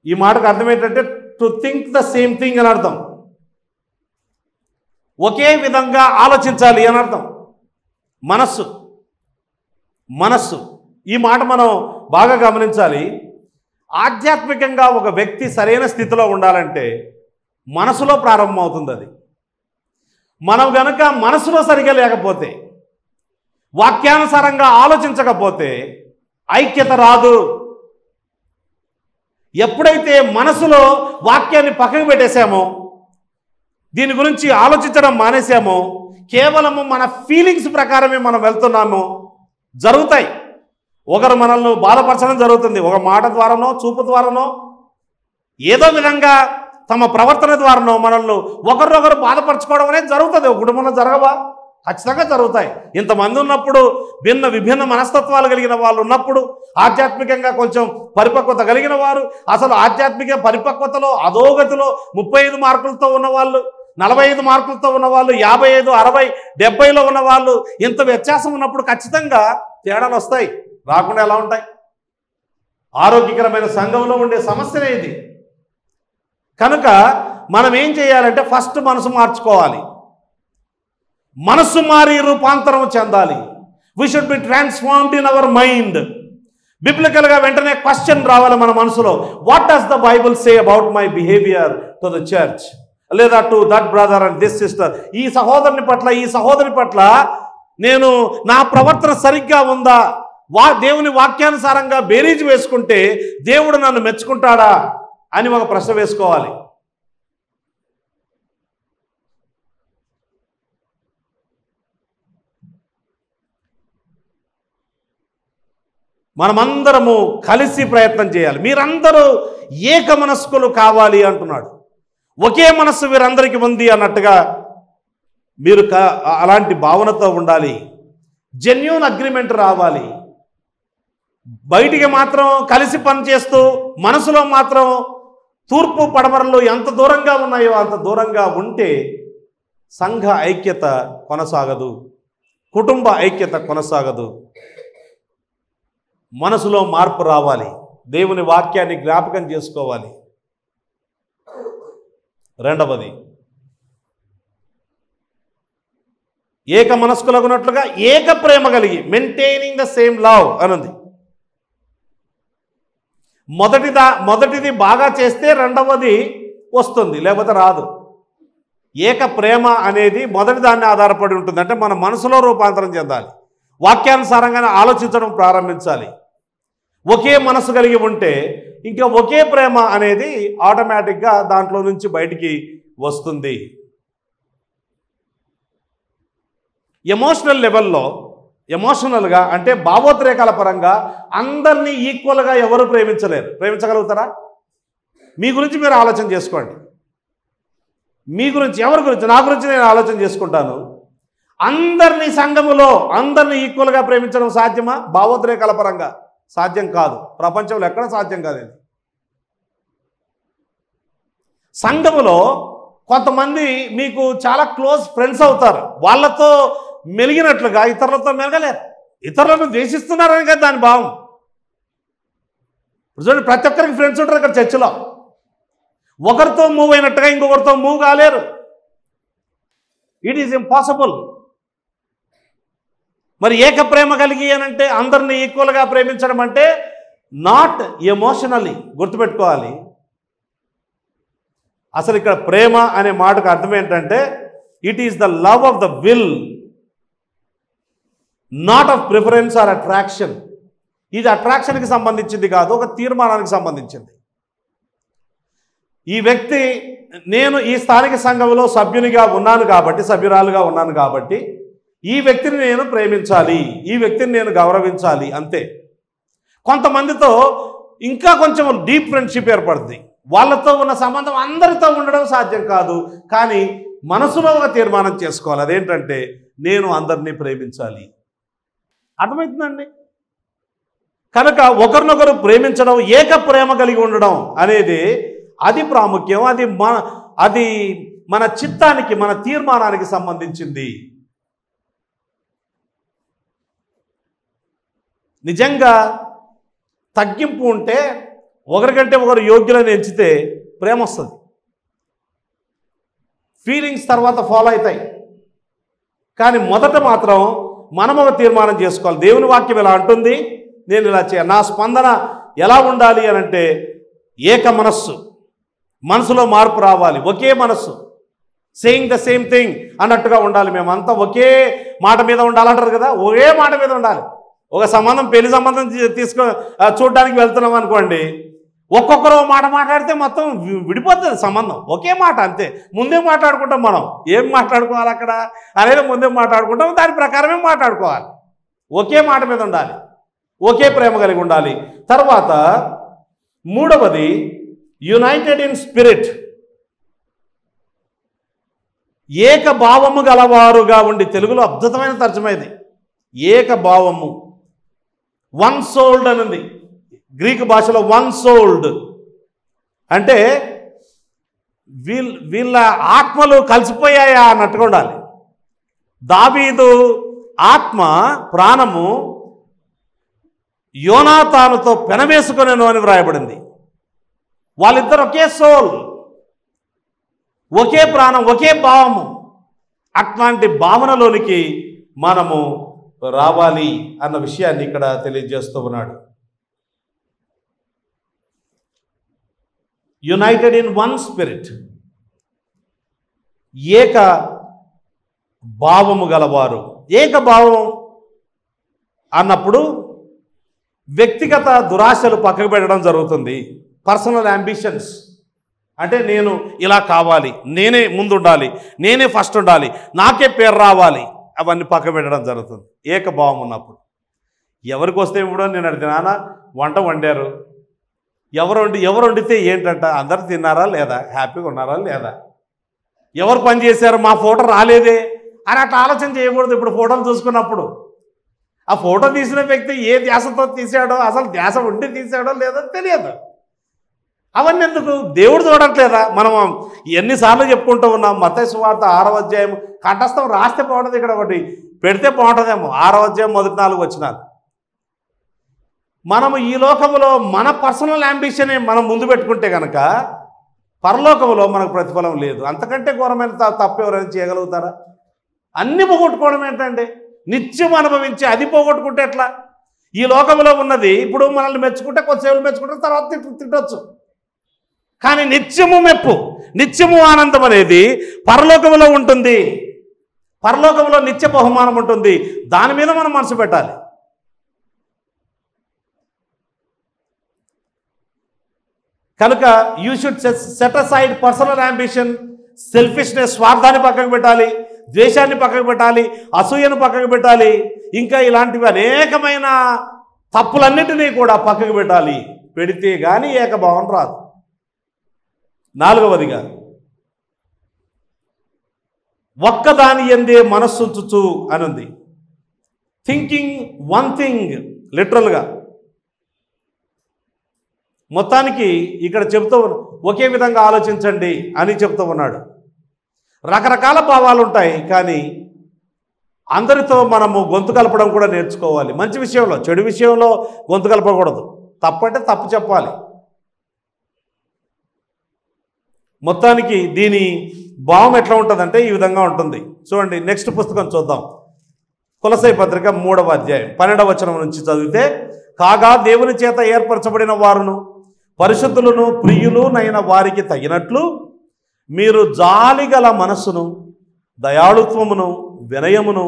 ఈ మాటకు అర్థం ఏంటంటే to think the same thing అని అర్థం. ఒకే విధంగా ఆలోచించాలి అని అర్థం. మనస్సు ఈ మాట మనం బాగా గమనించాలి. ఆధ్యాత్మికంగా ఒక వ్యక్తి సరైన స్థితిలో ఉండాలంటే మనసులో ప్రారంభమవుతుంది. అది మనం గనక మనసులో సరిగా లేకపోతే, వాక్యానుసారంగా ఆలోచించకపోతే ఐక్యత రాదు. ఎప్పుడైతే మనసులో వాక్యాన్ని పక్కకు పెట్టేశామో, దీని గురించి ఆలోచించడం మానేశామో, కేవలము మన ఫీలింగ్స్ ప్రకారమే మనం వెళ్తున్నామో జరుగుతాయి. ఒకరు మనల్ని బాధపరచడం జరుగుతుంది, ఒక మాట ద్వారానో, చూపు ద్వారానో, ఏదో విధంగా తమ ప్రవర్తన ద్వారానో మనల్ని ఒకరినొకరు బాధపరచుకోవడం అనేది జరుగుతుంది. ఒక కుటుంబంలో జరగవా? ఖచ్చితంగా జరుగుతాయి. ఇంతమంది ఉన్నప్పుడు, విభిన్న మనస్తత్వాలు కలిగిన వాళ్ళు ఉన్నప్పుడు, ఆధ్యాత్మికంగా కొంచెం పరిపక్వత కలిగిన వారు, అసలు ఆధ్యాత్మిక పరిపక్వతలో అధోగతిలో 35 మార్కులతో ఉన్నవాళ్ళు, 45 మార్కులతో ఉన్నవాళ్ళు, 55, 60, 70లో ఉన్నవాళ్ళు, ఇంత వ్యత్యాసం ఉన్నప్పుడు ఖచ్చితంగా తేడాలు వస్తాయి. రాకుండా ఎలా ఉంటాయి? ఆరోగ్యకరమైన సంఘంలో ఉండే సమస్యనే ఇది. కనుక మనం ఏం చేయాలంటే ఫస్ట్ మనసు మార్చుకోవాలి, మనస్సు మారి రూపాంతరం చెందాలి. We should be transformed in our mind. బిబ్లికల్గా వెంటనే క్వశ్చన్ రావాలి మన మనసులో, what does the Bible say about my behaviour to the church, లేదా to that brother and this sister. ఈ సహోదరుని పట్ల, ఈ సహోదరి పట్ల నేను నా ప్రవర్తన సరిగ్గా ఉందా? దేవుని వాక్యానుసారంగా బేరీజు వేసుకుంటే దేవుడు నన్ను మెచ్చుకుంటాడా అని ఒక ప్రశ్న వేసుకోవాలి. మనమందరము కలిసి ప్రయత్నం చేయాలి. మీరందరూ ఏక మనస్కులు కావాలి అంటున్నాడు. ఒకే మనస్సు వీరందరికీ ఉంది అన్నట్టుగా మీరు అలాంటి భావనతో ఉండాలి. జెన్యూన్ అగ్రిమెంట్ రావాలి. బయటికి మాత్రం కలిసి పనిచేస్తూ మనసులో మాత్రం తూర్పు పడమరలు ఎంత దూరంగా ఉన్నాయో అంత దూరంగా ఉంటే సంఘ ఐక్యత కొనసాగదు, కుటుంబ ఐక్యత కొనసాగదు. మనసులో మార్పు రావాలి, దేవుని వాక్యాన్ని జ్ఞాపకం చేసుకోవాలి. రెండవది, ఏక మనస్కులగునట్లుగా ఏక ప్రేమ కలిగి, మెయింటైనింగ్ ద సేమ్ లవ్ అన్నది. మొదటిది బాగా చేస్తే రెండవది వస్తుంది, లేకపోతే రాదు. ఏక ప్రేమ అనేది మొదటి దాన్ని ఆధారపడి ఉంటుంది. అంటే మన మనసులో రూపాంతరం చెందాలి, వాక్యానుసారంగానే ఆలోచించడం ప్రారంభించాలి. ఒకే మనసు కలిగి ఉంటే ఇంకా ఒకే ప్రేమ అనేది ఆటోమేటిక్గా దాంట్లో నుంచి బయటికి వస్తుంది. ఎమోషనల్ లెవెల్లో, ఎమోషనల్గా అంటే భావోద్రేకాల పరంగా అందరినీ ఈక్వల్గా ఎవరు ప్రేమించలేరు. ప్రేమించగలుగుతారా? మీ గురించి మీరు ఆలోచన చేసుకోండి. మీ గురించి, ఎవరి గురించి? నా గురించి నేను ఆలోచన చేసుకుంటాను. అందరినీ సంఘములో అందరినీ ఈక్వల్గా ప్రేమించడం సాధ్యమా? భావోద్రేకాల పరంగా సాధ్యం కాదు. ప్రపంచంలో ఎక్కడ సాధ్యం కాదు ఇది. సంఘములో కొంతమంది మీకు చాలా క్లోజ్ ఫ్రెండ్స్ అవుతారు. వాళ్ళతో మెలిగినట్లుగా ఇతరులతో మెలగలేరు. ఇతరులను ద్వేషిస్తున్నారని కదా దాని భావం. చూడండి, ప్రతి ఒక్కరికి ఫ్రెండ్స్ ఉంటారు ఇక్కడ చర్చిలో. ఒకరితో మూవ్ అయినట్టుగా ఇంకొకరితో మూవ్ కాలేరు. It is impossible. మరి ఏక ప్రేమ కలిగి అనంటే అందరినీ ఈక్వల్గా ప్రేమించడం అంటే నాట్ ఎమోషనలీ. గుర్తుపెట్టుకోవాలి, అసలు ఇక్కడ ప్రేమ అనే మాటకు అర్థం ఏంటంటే it is the love of the will, not of preference or attraction. ఇది అట్రాక్షన్కి సంబంధించింది కాదు, ఒక తీర్మానానికి సంబంధించింది. ఈ వ్యక్తి, నేను ఈ స్థానిక సంఘంలో సభ్యునిగా ఉన్నాను కాబట్టి, సభ్యురాలుగా ఉన్నాను కాబట్టి ఈ వ్యక్తిని నేను ప్రేమించాలి, ఈ వ్యక్తిని నేను గౌరవించాలి, అంతే. కొంతమందితో ఇంకా కొంచెం డీప్ ఫ్రెండ్షిప్ ఏర్పడుతుంది. వాళ్ళతో ఉన్న సంబంధం అందరితో ఉండడం సాధ్యం కాదు, కానీ మనసులో ఒక తీర్మానం చేసుకోవాలి. అదేంటంటే నేను అందరినీ ప్రేమించాలి. అర్థమవుతుందండి? కనుక ఒకరినొకరు ప్రేమించడం, ఏక ప్రేమ కలిగి ఉండడం అనేది అది ప్రాముఖ్యం. అది మన చిత్తానికి, మన తీర్మానానికి సంబంధించింది. నిజంగా తగ్గింపు ఉంటే, ఒకరికంటే ఒకరు యోగ్యులను ఎంచితే ప్రేమ వస్తుంది. ఫీలింగ్స్ తర్వాత ఫాలో అవుతాయి. కానీ మొదట మాత్రం మనం ఒక తీర్మానం చేసుకోవాలి. దేవుని వాక్యం ఎలా అంటుంది, నేను ఇలా చేయాలి. నా స్పందన ఎలా ఉండాలి అని అంటే ఏక మనస్సు, మనసులో మార్పు రావాలి. ఒకే మనస్సు, సేయింగ్ ద సేమ్ థింగ్ అన్నట్టుగా ఉండాలి. మేమంతా ఒకే మాట మీద ఉండాలంటారు కదా, ఒకే మాట మీద ఉండాలి. ఒక సంబంధం, పెళ్లి సంబంధం చూడడానికి వెళ్తున్నాం అనుకోండి, ఒక్కొక్కరు మాట మాట్లాడితే మొత్తం విడిపోతుంది సంబంధం. ఒకే మాట అంతే. ముందే మాట్లాడుకుంటాం. మనం ఏం మాట్లాడుకోవాలి అక్కడ అనేది ముందే మాట్లాడుకుంటాం, దాని ప్రకారమే మాట్లాడుకోవాలి. ఒకే మాట మీద ఉండాలి, ఒకే ప్రేమ కలిగి ఉండాలి. తర్వాత మూడవది యునైటెడ్ ఇన్ స్పిరిట్, ఏక భావము గలవారుగా ఉండి. తెలుగులో అద్భుతమైన తర్జుమా ఇది, ఏక భావము. వన్ సోల్డ్ అని ఉంది గ్రీకు భాషలో. వన్ సోల్డ్ అంటే వీళ్ళ ఆత్మలు కలిసిపోయాయా అన్నట్టుగా ఉండాలి. దావీదు ఆత్మ, ప్రాణము యోనాతానుతో పెనవేసుకొనెను అని వ్రాయబడింది. వాళ్ళిద్దరు ఒకే సోల్, ఒకే ప్రాణం, ఒకే భావము. అట్లాంటి భావనలోనికి మనము రావాలి అన్న విషయాన్ని ఇక్కడ తెలియజేస్తూ ఉన్నాడు. యునైటెడ్ ఇన్ వన్ స్పిరిట్, ఏక భావము గలవారు. ఏక భావం అన్నప్పుడు వ్యక్తిగత దురాశలు పక్కకు పెట్టడం జరుగుతుంది. పర్సనల్ అంబిషన్స్ అంటే నేను ఇలా కావాలి, నేనే ముందుండాలి, నేనే ఫస్ట్ ఉండాలి, నాకే పేరు రావాలి, అవన్నీ పక్క పెట్టడం జరుగుతుంది ఏకభావం ఉన్నప్పుడు. ఎవరికి వస్తే ఇప్పుడు నేను అడిగితే, నాన్న వంట వండారు, ఎవరు వండితే ఏంటంట, అందరు తిన్నారా లేదా, హ్యాపీగా ఉన్నారా లేదా, ఎవరు పని చేశారు, మా ఫోటో రాలేదే అని అట్లా ఆలోచన చేయకూడదు. ఇప్పుడు ఫోటోలు చూసుకున్నప్పుడు ఆ ఫోటో తీసిన వ్యక్తి ఏ ధ్యాసతో తీసాడో, అసలు ధ్యాస ఉండి తీసాడో లేదో తెలియదు. అవన్నీ ఎందుకు? దేవుడు చూడట్లేదా? మనం ఎన్నిసార్లు చెప్పుకుంటూ ఉన్నాం. మత్తయి సువార్త 6వ అధ్యాయం కంఠస్థం రాస్తే బాగుంటుంది, ఇక్కడ ఒకటి పెడితే బాగుంటుందేమో. 6వ అధ్యాయం మొదటి 4 వచనాలు. మనము ఈ లోకంలో మన పర్సనల్ అంబిషనే మనం ముందు పెట్టుకుంటే కనుక పరలోకంలో మనకు ప్రతిఫలం లేదు. అంతకంటే ఘోరమైన తప్పు ఎవరైనా చేయగలుగుతారా? అన్ని పోగొట్టుకోవడం ఏంటండి? నిత్యం అనుభవించి అది పోగొట్టుకుంటే ఎట్లా? ఈ లోకంలో ఉన్నది ఇప్పుడు మనల్ని మెచ్చుకుంటే కొద్దిసేపు మెచ్చుకుంటే తర్వాత తిట్టొచ్చు, కానీ నిత్యము మెప్పు, నిత్యము ఆనందం అనేది పరలోకంలో ఉంటుంది. పరలోకంలో నిత్య బహుమానం ఉంటుంది. దాని మీద మనం మనసు పెట్టాలి. కనుక you should set aside personal ambition, selfishness, స్వార్థాన్ని పక్కకు పెట్టాలి, ద్వేషాన్ని పక్కకు పెట్టాలి, అసూయను పక్కకు పెట్టాలి, ఇంకా ఇలాంటివి అనేకమైన తప్పులన్నిటినీ కూడా పక్కకు పెట్టాలి. పెడితే కానీ ఏకభావం రాదు. 4వదిగా ఒక్కదాని యందే మనస్సుంచుచు అని ఉంది. థింకింగ్ వన్ థింగ్, లిటరల్గా. మొత్తానికి ఇక్కడ చెప్తూ ఒకే విధంగా ఆలోచించండి అని చెప్తూ ఉన్నాడు. రకరకాల భావాలు ఉంటాయి, కానీ అందరితో మనము గొంతు కలపడం కూడా నేర్చుకోవాలి. మంచి విషయంలో, చెడు విషయంలో గొంతు కలపకూడదు. తప్పంటే తప్పు చెప్పాలి. మొత్తానికి దీని భావం ఎట్లా ఉంటుందంటే ఈ విధంగా ఉంటుంది. చూడండి, నెక్స్ట్ పుస్తకం చూద్దాం. కొలసై పత్రిక 3వ అధ్యాయం 12వ వచనం నుంచి చదివితే, కాగా దేవుని చేత ఏర్పరచబడిన వారును పరిశుద్ధులను ప్రియులునైన వారికి తగినట్లు మీరు జాలిగల మనస్సును, దయాళుత్వమును, వినయమును,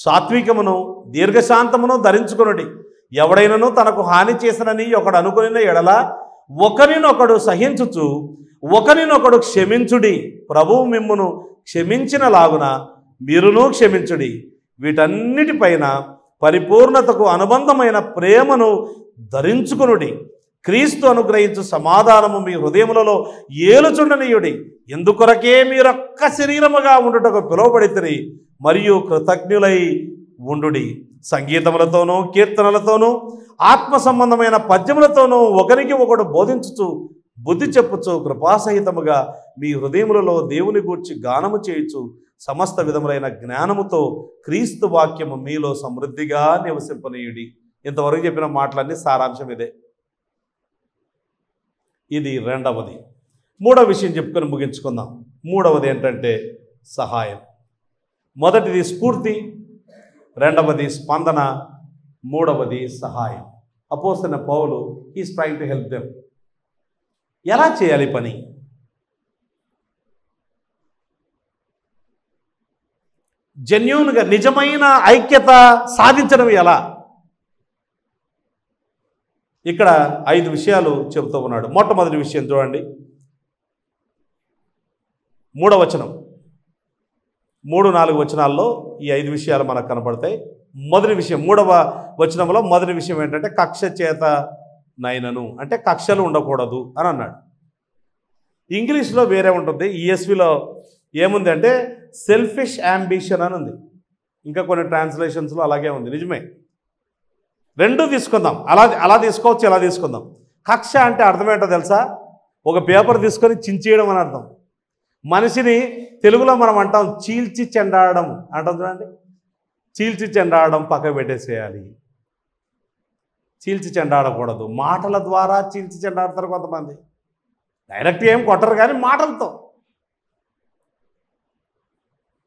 సాత్వికమును, దీర్ఘశాంతమును ధరించుకొనుడి. ఎవడైనను తనకు హాని చేసినని ఒకడు అనుకుని ఎడల ఒకరినొకడు సహించుచు ఒకరినొకడు క్షమించుడి. ప్రభువు మిమ్మును క్షమించిన లాగున మీరును క్షమించుడి. వీటన్నిటిపైన పరిపూర్ణతకు అనుబంధమైన ప్రేమను ధరించుకొనుడి. క్రీస్తు అనుగ్రహించు సమాధానము మీ హృదయములలో ఏలుచుండనీయుడి. ఎందుకొరకే మీరొక్క శరీరముగా ఉండుటకు పిలువబడితిరి మరియు కృతజ్ఞులై ఉండుడి. సంగీతములతోనూ కీర్తనలతోనూ ఆత్మ సంబంధమైన పద్యములతోనూ ఒకరికి ఒకడు బోధించుచు బుద్ధి చెప్పుచు కృపాసహితముగా మీ హృదయములలో దేవుని గూర్చి గానము చేయుచు సమస్త విధములైన జ్ఞానముతో క్రీస్తు వాక్యము మీలో సమృద్ధిగా నివసింపనీయుడి. ఇంతవరకు చెప్పిన మాటలన్నీ సారాంశం ఇదే. ఇది రెండవది. మూడవ విషయం చెప్పుకొని ముగించుకుందాం. మూడవది ఏంటంటే సహాయం. మొదటిది స్ఫూర్తి, రెండవది స్పందన, మూడవది సహాయం. అపోస్తలుడైన Paul is trying to help them. ఎలా చేయాలి పని? జెన్యూన్గా నిజమైన ఐక్యత సాధించడం ఎలా? ఇక్కడ 5 విషయాలు చెబుతూ ఉన్నాడు. మొట్టమొదటి విషయం చూడండి, 3వ వచనం, 3-4 వచనాల్లో ఈ 5 విషయాలు మనకు కనపడతాయి. మొదటి విషయం 3వ వచనంలో మొదటి విషయం ఏంటంటే కక్ష చేత నైనను, అంటే కక్షలు ఉండకూడదు అని అన్నాడు. ఇంగ్లీష్లో వేరే ఉంటుంది, ఈఎస్విలో ఏముంది అంటే సెల్ఫిష్ యాంబిషన్ అని ఉంది. ఇంకా కొన్ని ట్రాన్స్లేషన్స్లో అలాగే ఉంది. నిజమే, రెండూ తీసుకుందాం. అలా తీసుకోవచ్చు, ఇలా తీసుకుందాం. కక్ష అంటే అర్థం ఏంటో తెలుసా? ఒక పేపర్ తీసుకొని చించేయడం అని అర్థం. మనిషిని తెలుగులో మనం అంటాం చీల్చి చెండాడడం అంటాం చూడండి. చీల్చి చెండాడడం పక్కకు పెట్టేసేయాలి. చీల్చి చెండాడకూడదు. మాటల ద్వారా చీల్చి చెండాడతారు కొంతమంది. డైరెక్ట్ ఏం కొట్టరు కానీ మాటలతో.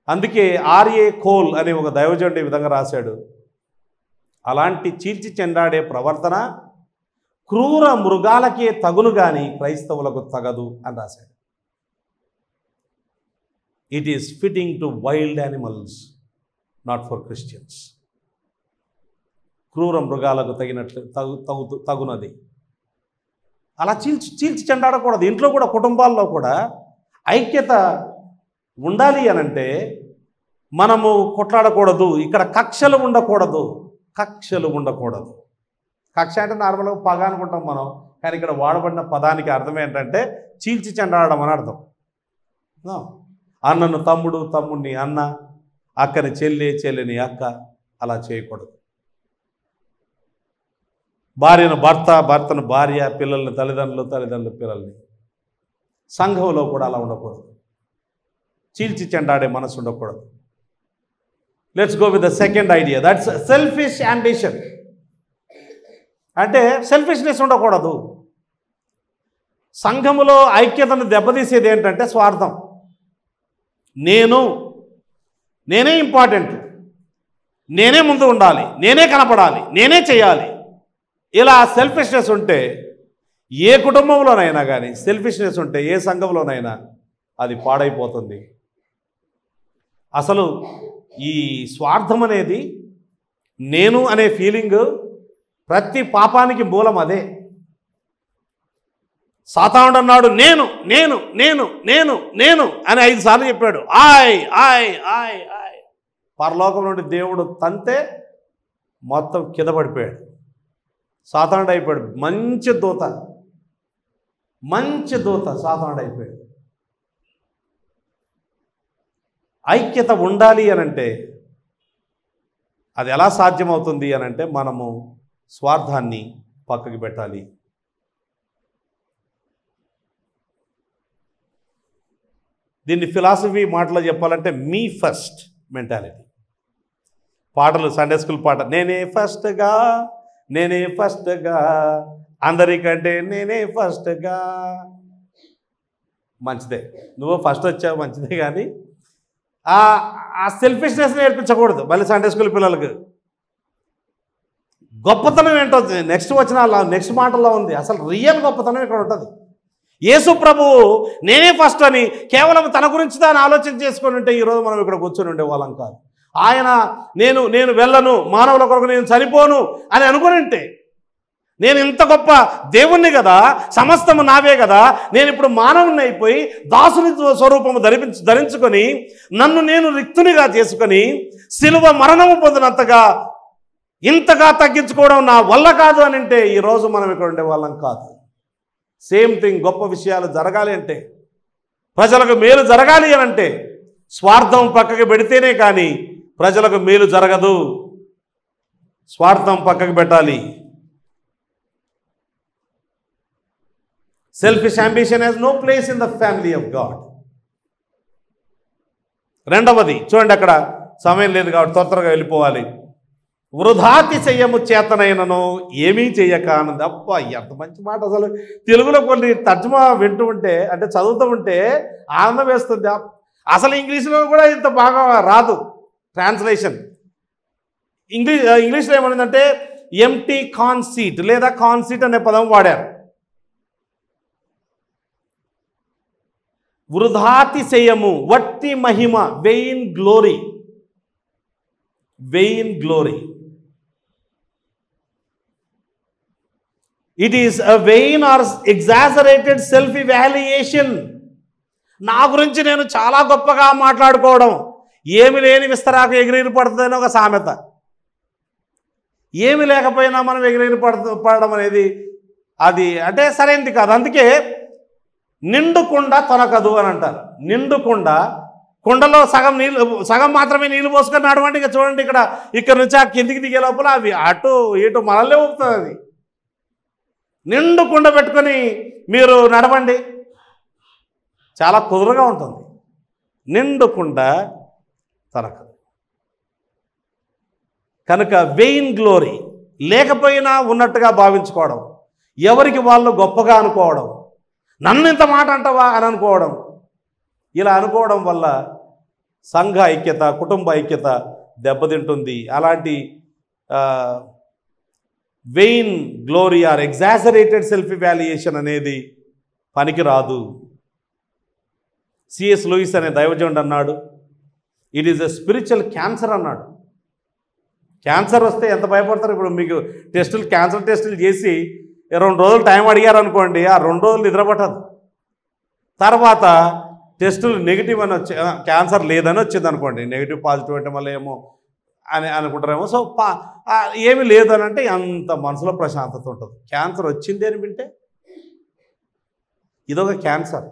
అందుకే ఆర్ఏ కోల్ అనే ఒక దైవజనుడు ఈ విధంగా రాశాడు, అలాంటి చీల్చి చెండాడే ప్రవర్తన క్రూర మృగాలకే తగును కానీ క్రైస్తవులకు తగదు అని రాశాడు. It is fitting to wild animals, not for Christians. క్రూర మృగాలకు తగినట్లు తగునది. అలా చీల్చి చెండాడకూడదు. ఇంట్లో కూడా, కుటుంబాల్లో కూడా ఐక్యత ఉండాలి అనంటే మనము కొట్లాడకూడదు. ఇక్కడ కక్షలు ఉండకూడదు. కక్షలు ఉండకూడదు. కక్ష అంటే నార్మల్గా పగ అనుకుంటాం మనం, కానీ ఇక్కడ వాడబడిన పదానికి అర్థం ఏంటంటే చీల్చి చెండాడడం అని అర్థం. అన్నను తమ్ముడు, తమ్ముడిని అన్న, అక్కని చెల్లి, చెల్లిని అక్క, అలా చేయకూడదు. భార్యను భర్త, భర్తను భార్య, పిల్లల్ని తల్లిదండ్రులు, తల్లిదండ్రులు పిల్లల్ని. సంఘంలో కూడా అలా ఉండకూడదు. చీల్చి చెండాడే మనసు ఉండకూడదు. Let's go with the second idea, that's selfish ambition. అంటే సెల్ఫిష్నెస్ ఉండకూడదు. సంఘములో ఐక్యతను దెబ్బతీసేది ఏంటంటే స్వార్థం. నేనే ఇంపార్టెంట్, నేనే ముందు ఉండాలి, నేనే కనపడాలి, నేనే చేయాలి. ఇలా సెల్ఫిష్నెస్ ఉంటే ఏ కుటుంబంలోనైనా కానీ, సెల్ఫిష్నెస్ ఉంటే ఏ సంఘంలోనైనా అది పాడైపోతుంది. అసలు ఈ స్వార్థం అనేది, నేను అనే ఫీలింగ్ ప్రతి పాపానికి మూలం అదే. సాతానుడు అన్నాడు నేను నేను నేను నేను నేను అని 5 సార్లు చెప్పాడు. ఆయ్ ఆయ్ ఆయ్ ఆయ్. పరలోకం నుండి దేవుడు తంతే మొత్తం కింద పడిపోయాడు. సాతానుడు అయిపోయాడు. మంచి దూత సాతానుడు అయిపోయాడు. ఐక్యత ఉండాలి అనంటే అది ఎలా సాధ్యమవుతుంది అనంటే మనము స్వార్థాన్ని పక్కకి పెట్టాలి. దీన్ని ఫిలాసఫీ మాటలో చెప్పాలంటే మీ ఫస్ట్ మెంటాలిటీ. పాటలు, సండే స్కూల్ పాట, నేనే ఫస్ట్గా అందరికంటే నేనే ఫస్ట్గా. మంచిదే, నువ్వు ఫస్ట్ వచ్చావు మంచిదే, కానీ ఆ సెల్ఫిష్నెస్ నేర్పించకూడదు మళ్ళీ సండే స్కూల్ పిల్లలకు. గొప్పతనం ఏంటో నెక్స్ట్ మాటల్లో ఉంది. అసలు రియల్ గొప్పతనం ఇక్కడ ఉంటుంది. యేసు ప్రభువు నేనే ఫస్ట్ అని కేవలం తన గురించి తాను ఆలోచన చేసుకొని ఉంటే ఈరోజు మనం ఇక్కడ కూర్చొని ఉండేవాళ్ళం కాదు. ఆయన నేను వెళ్ళను, మానవుల కొరకు నేను చనిపోను అని అనుకుని ఉంటే, నేను ఇంత గొప్ప దేవుణ్ణి కదా, సమస్తము నావే కదా, నేను ఇప్పుడు మానవుని అయిపోయి దాసుని స్వరూపము ధరించుకొని నన్ను నేను రిక్తునిగా చేసుకొని సిలువ మరణము పొందినంతగా ఇంతగా తగ్గించుకోవడం నా వల్ల కాదు అని అంటే ఈరోజు మనం ఇక్కడ ఉండేవాళ్ళం కాదు. సేమ్ థింగ్, గొప్ప విషయాలు జరగాలి అంటే, ప్రజలకు మేలు జరగాలి అని అంటే స్వార్థం పక్కకి పెడితేనే కానీ ప్రజలకు మేలు జరగదు. స్వార్థం పక్కకి పెట్టాలి. Selfish ambition has no place in the family of God. రెండవది చూడండి, అక్కడ సమయం లేదు కాబట్టి త్వరగా వెళ్ళిపోవాలి. వృధాతిశయము చేతనైనను ఏమీ చేయక అన్నది. అప్ప ఎంత మంచి మాట. అసలు తెలుగులో కొన్ని తర్జుమా వింటూ ఉంటే, అంటే చదువుతూ ఉంటే ఆనందం వేస్తుంది. అసలు ఇంగ్లీష్లో కూడా ఇంత బాగా రాదు ట్రాన్స్లేషన్. ఇంగ్లీష్లో ఏమన్నదంటే ఎంటీ కాన్సీట్ లేదా కాన్సీట్ అనే పదం వాడారు. వృధాతిశయము, వట్టి మహిమ, vain glory. It is a vain or exaggerated self-evaluation. నా గురించి నేను చాలా గొప్పగా మాట్లాడుకోవడం, ఏమి లేని విస్తరాకు ఎగిరిని పడుతుందని ఒక సామెత. ఏమి లేకపోయినా మనం ఎగిరిని పడడం అనేది అది అంటే సరైనది కాదు. అందుకే నిండు కుండ తొనకదు అని అంటారు. నిండు కుండలో సగం మాత్రమే నీళ్ళు పోసుకొని నడవండి. ఇక చూడండి, ఇక్కడ నుంచి ఆ కిందికి దిగే లోపల అవి అటు ఇటు మనల్నే ఊపుతుంది. అది నిండు కుండ పెట్టుకొని మీరు నడవండి, చాలా కుదురుగా ఉంటుంది. నిండు కుండ తనకదు. కనుక వెయిన్ గ్లోరీ, లేకపోయినా ఉన్నట్టుగా భావించుకోవడం, ఎవరికి వాళ్ళు గొప్పగా అనుకోవడం, నన్ను ఇంత మాట అంటావా అని అనుకోవడం. ఇలా అనుకోవడం వల్ల సంఘ ఐక్యత, కుటుంబ ఐక్యత దెబ్బతింటుంది. అలాంటి vain glory or exaggerated self evaluation అనేది పనికిరాదు. సిఎస్ లూయిస్ అనే దైవజనుడు అన్నాడు, it is a spiritual cancer అన్నాడు. క్యాన్సర్ వస్తే ఎంత భయపడతారు. ఇప్పుడు మీకు క్యాన్సర్ టెస్టులు చేసి 2 రోజులు టైం అడిగారు అనుకోండి, ఆ 2 రోజులు నిద్రపట్టదు. తర్వాత టెస్టులు నెగిటివ్ అని క్యాన్సర్ లేదని వచ్చింది అనుకోండి, నెగిటివ్ పాజిటివ్ అంటే మళ్ళీ ఏమో అని అనుకుంటారేమో. సో ఏమి లేదు అని అంటే అంత మనసులో ప్రశాంతత ఉంటుంది. క్యాన్సర్ వచ్చింది అని వింటే ఇదొక క్యాన్సర్,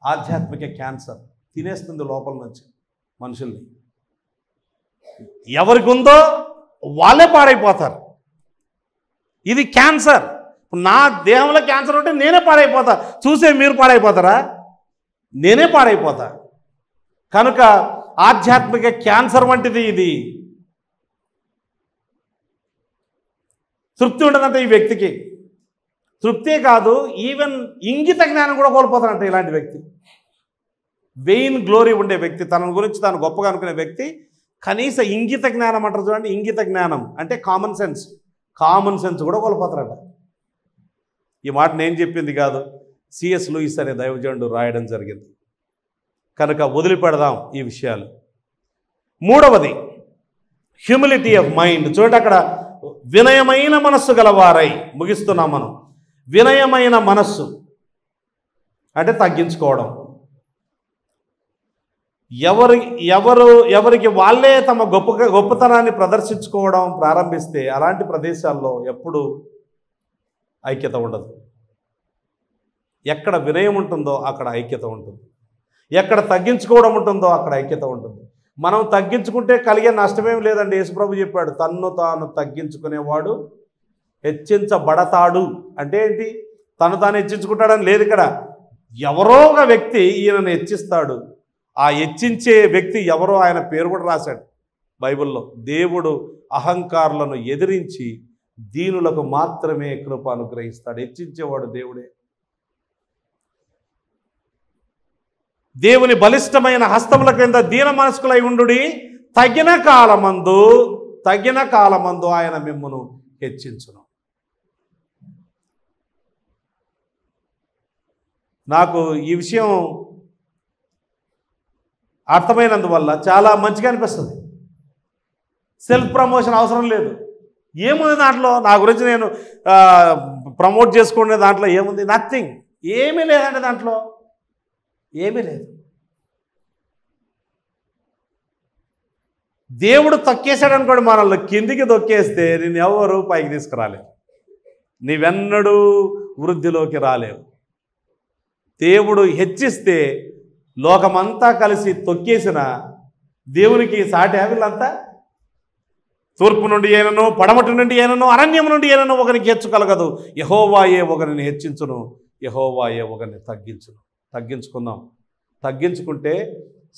ఆధ్యాత్మిక క్యాన్సర్, తినేస్తుంది లోపల నుంచి మనుషుల్ని. ఎవరికి ఉందో వాళ్ళే పాడైపోతారు. ఇది క్యాన్సర్. నా దేహంలో క్యాన్సర్ ఉంటే నేనే పాడైపోతా. చూసే మీరు పాడైపోతారా? నేనే పాడైపోతా. కనుక ఆధ్యాత్మిక క్యాన్సర్ వంటిది ఇది. తృప్తి ఉండదంటే ఈ వ్యక్తికి. తృప్తే కాదు, ఈవెన్ ఇంగిత జ్ఞానం కూడా కోల్పోతాడంట ఇలాంటి వ్యక్తి. వెయిన్ గ్లోరీ ఉండే వ్యక్తి, తన గురించి తాను గొప్పగా అనుకునే వ్యక్తి కనీస ఇంగిత జ్ఞానం అంటారు చూడండి. ఇంగిత జ్ఞానం అంటే కామన్ సెన్స్ కూడా కోల్పోతారట. ఈ మాట నేను చెప్పింది కాదు, సిఎస్ లూయిస్ అనే దైవజనుడు రాయడం జరిగింది. కనుక వదిలిపెడదాం ఈ విషయాలు. మూడవది హ్యూమిలిటీ ఆఫ్ మైండ్. చూడండి, అక్కడ వినయమైన మనస్సు గలవారై, ముగిస్తున్నాం మనం. వినయమైన మనస్సు అంటే తగ్గించుకోవడం. ఎవరికి వాళ్ళే తమ గొప్పతనాన్ని ప్రదర్శించుకోవడం ప్రారంభిస్తే అలాంటి ప్రదేశాల్లో ఎప్పుడు ఐక్యత ఉండదు. ఎక్కడ వినయం ఉంటుందో అక్కడ ఐక్యత ఉంటుంది. ఎక్కడ తగ్గించుకోవడం ఉంటుందో అక్కడ ఐక్యత ఉంటుంది. మనం తగ్గించుకుంటే కలిగే నష్టమేం లేదండి. యేసుప్రభు చెప్పాడు, తన్ను తాను తగ్గించుకునేవాడు హెచ్చించబడతాడు. అంటే ఏంటి? తను తాను హెచ్చించుకుంటాడని లేదు ఇక్కడ. ఎవరో ఒక వ్యక్తి ఈయనను హెచ్చిస్తాడు. ఆ హెచ్చించే వ్యక్తి ఎవరో ఆయన పేరు కూడా రాశాడు. బైబిల్లో దేవుడు అహంకారులను ఎదిరించి దీనులకు మాత్రమే కృప అనుగ్రహిస్తాడు. హెచ్చించేవాడు దేవుడే. దేవుని బలిష్టమైన హస్తముల క్రింద దీన మనస్కులై ఉండుడి, తగిన కాలమందు ఆయన మిమ్మును హెచ్చించును. నాకు ఈ విషయం అర్థమైనందువల్ల చాలా మంచిగా అనిపిస్తుంది. సెల్ఫ్ ప్రమోషన్ అవసరం లేదు. ఏముంది దాంట్లో? నా గురించి నేను ప్రమోట్ చేసుకునే దాంట్లో ఏముంది? నథింగ్. ఏమీ లేదండి దాంట్లో, ఏమీ లేదు. దేవుడు తొక్కేశాడు అనుకోండి, మనల్ని కిందికి తొక్కేస్తే నేను ఎవరు పైకి తీసుకురాలేవు, నీవెన్నడూ వృద్ధిలోకి రాలేవు. దేవుడు హెచ్చిస్తే లోకమంతా కలిసి తొక్కేసిన దేవునికి సాటి వీళ్ళంతా. తూర్పు నుండి అయినను, పడమటి నుండి అయినను, అరణ్యం నుండి అయినను ఒకరికి హెచ్చు కలగదు. యెహోవాయే ఒకరిని హెచ్చించును, యెహోవాయే ఒకరిని తగ్గించును. తగ్గించుకుందాం. తగ్గించుకుంటే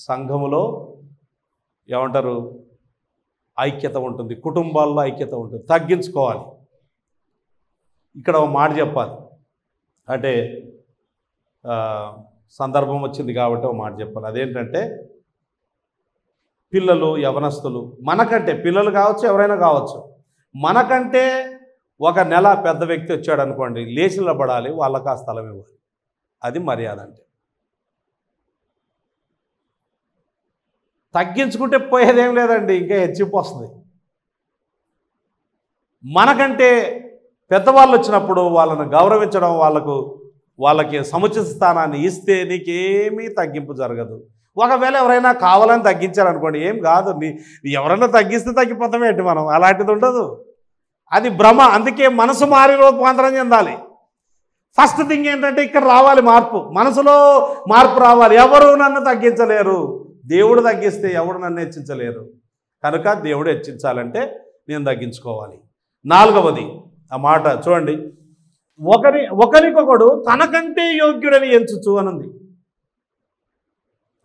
సంఘములో ఏమంటారు, ఐక్యత ఉంటుంది, కుటుంబాల్లో ఐక్యత ఉంటుంది. తగ్గించుకోవాలి. ఇక్కడ ఒక మాట చెప్పాలి, అంటే సందర్భం వచ్చింది కాబట్టి ఒక మాట చెప్పాలి. అదేంటంటే, పిల్లలు, యవనస్తులు మనకంటే, పిల్లలు కావచ్చు ఎవరైనా కావచ్చు, మనకంటే ఒక నెల పెద్ద వ్యక్తి వచ్చాడు అనుకోండి, లేచి నిలబడాలి, వాళ్ళకి ఆ స్థలం ఇవ్వాలి. అది మర్యాద. అంటే తగ్గించుకుంటే పోయేదేం లేదండి, ఇంకా హెచ్చిపోస్తుంది. మనకంటే పెద్దవాళ్ళు వచ్చినప్పుడు వాళ్ళను గౌరవించడం, వాళ్ళకి సముచిత స్థానాన్ని ఇస్తే నీకేమీ తగ్గింపు జరగదు. ఒకవేళ ఎవరైనా కావాలని తగ్గించారనుకోండి, ఏం కాదు, ఎవరైనా తగ్గిస్తే తగ్గిపోతామేంటి మనం, అలాంటిది ఉండదు. అది భ్రమ. అందుకే మనసు మారి రూపాంతరం చెందాలి. ఫస్ట్ థింగ్ ఏంటంటే, ఇక్కడ రావాలి మార్పు, మనసులో మార్పు రావాలి. ఎవరు నన్ను తగ్గించలేరు, దేవుడు తగ్గిస్తే ఎవడు నన్ను హెచ్చించలేరు. కనుక దేవుడు హెచ్చించాలంటే నేను తగ్గించుకోవాలి. 4వది ఆ మాట చూడండి, ఒకరికొకడు తనకంటే యోగ్యుడని ఎంచుచు అనుంది.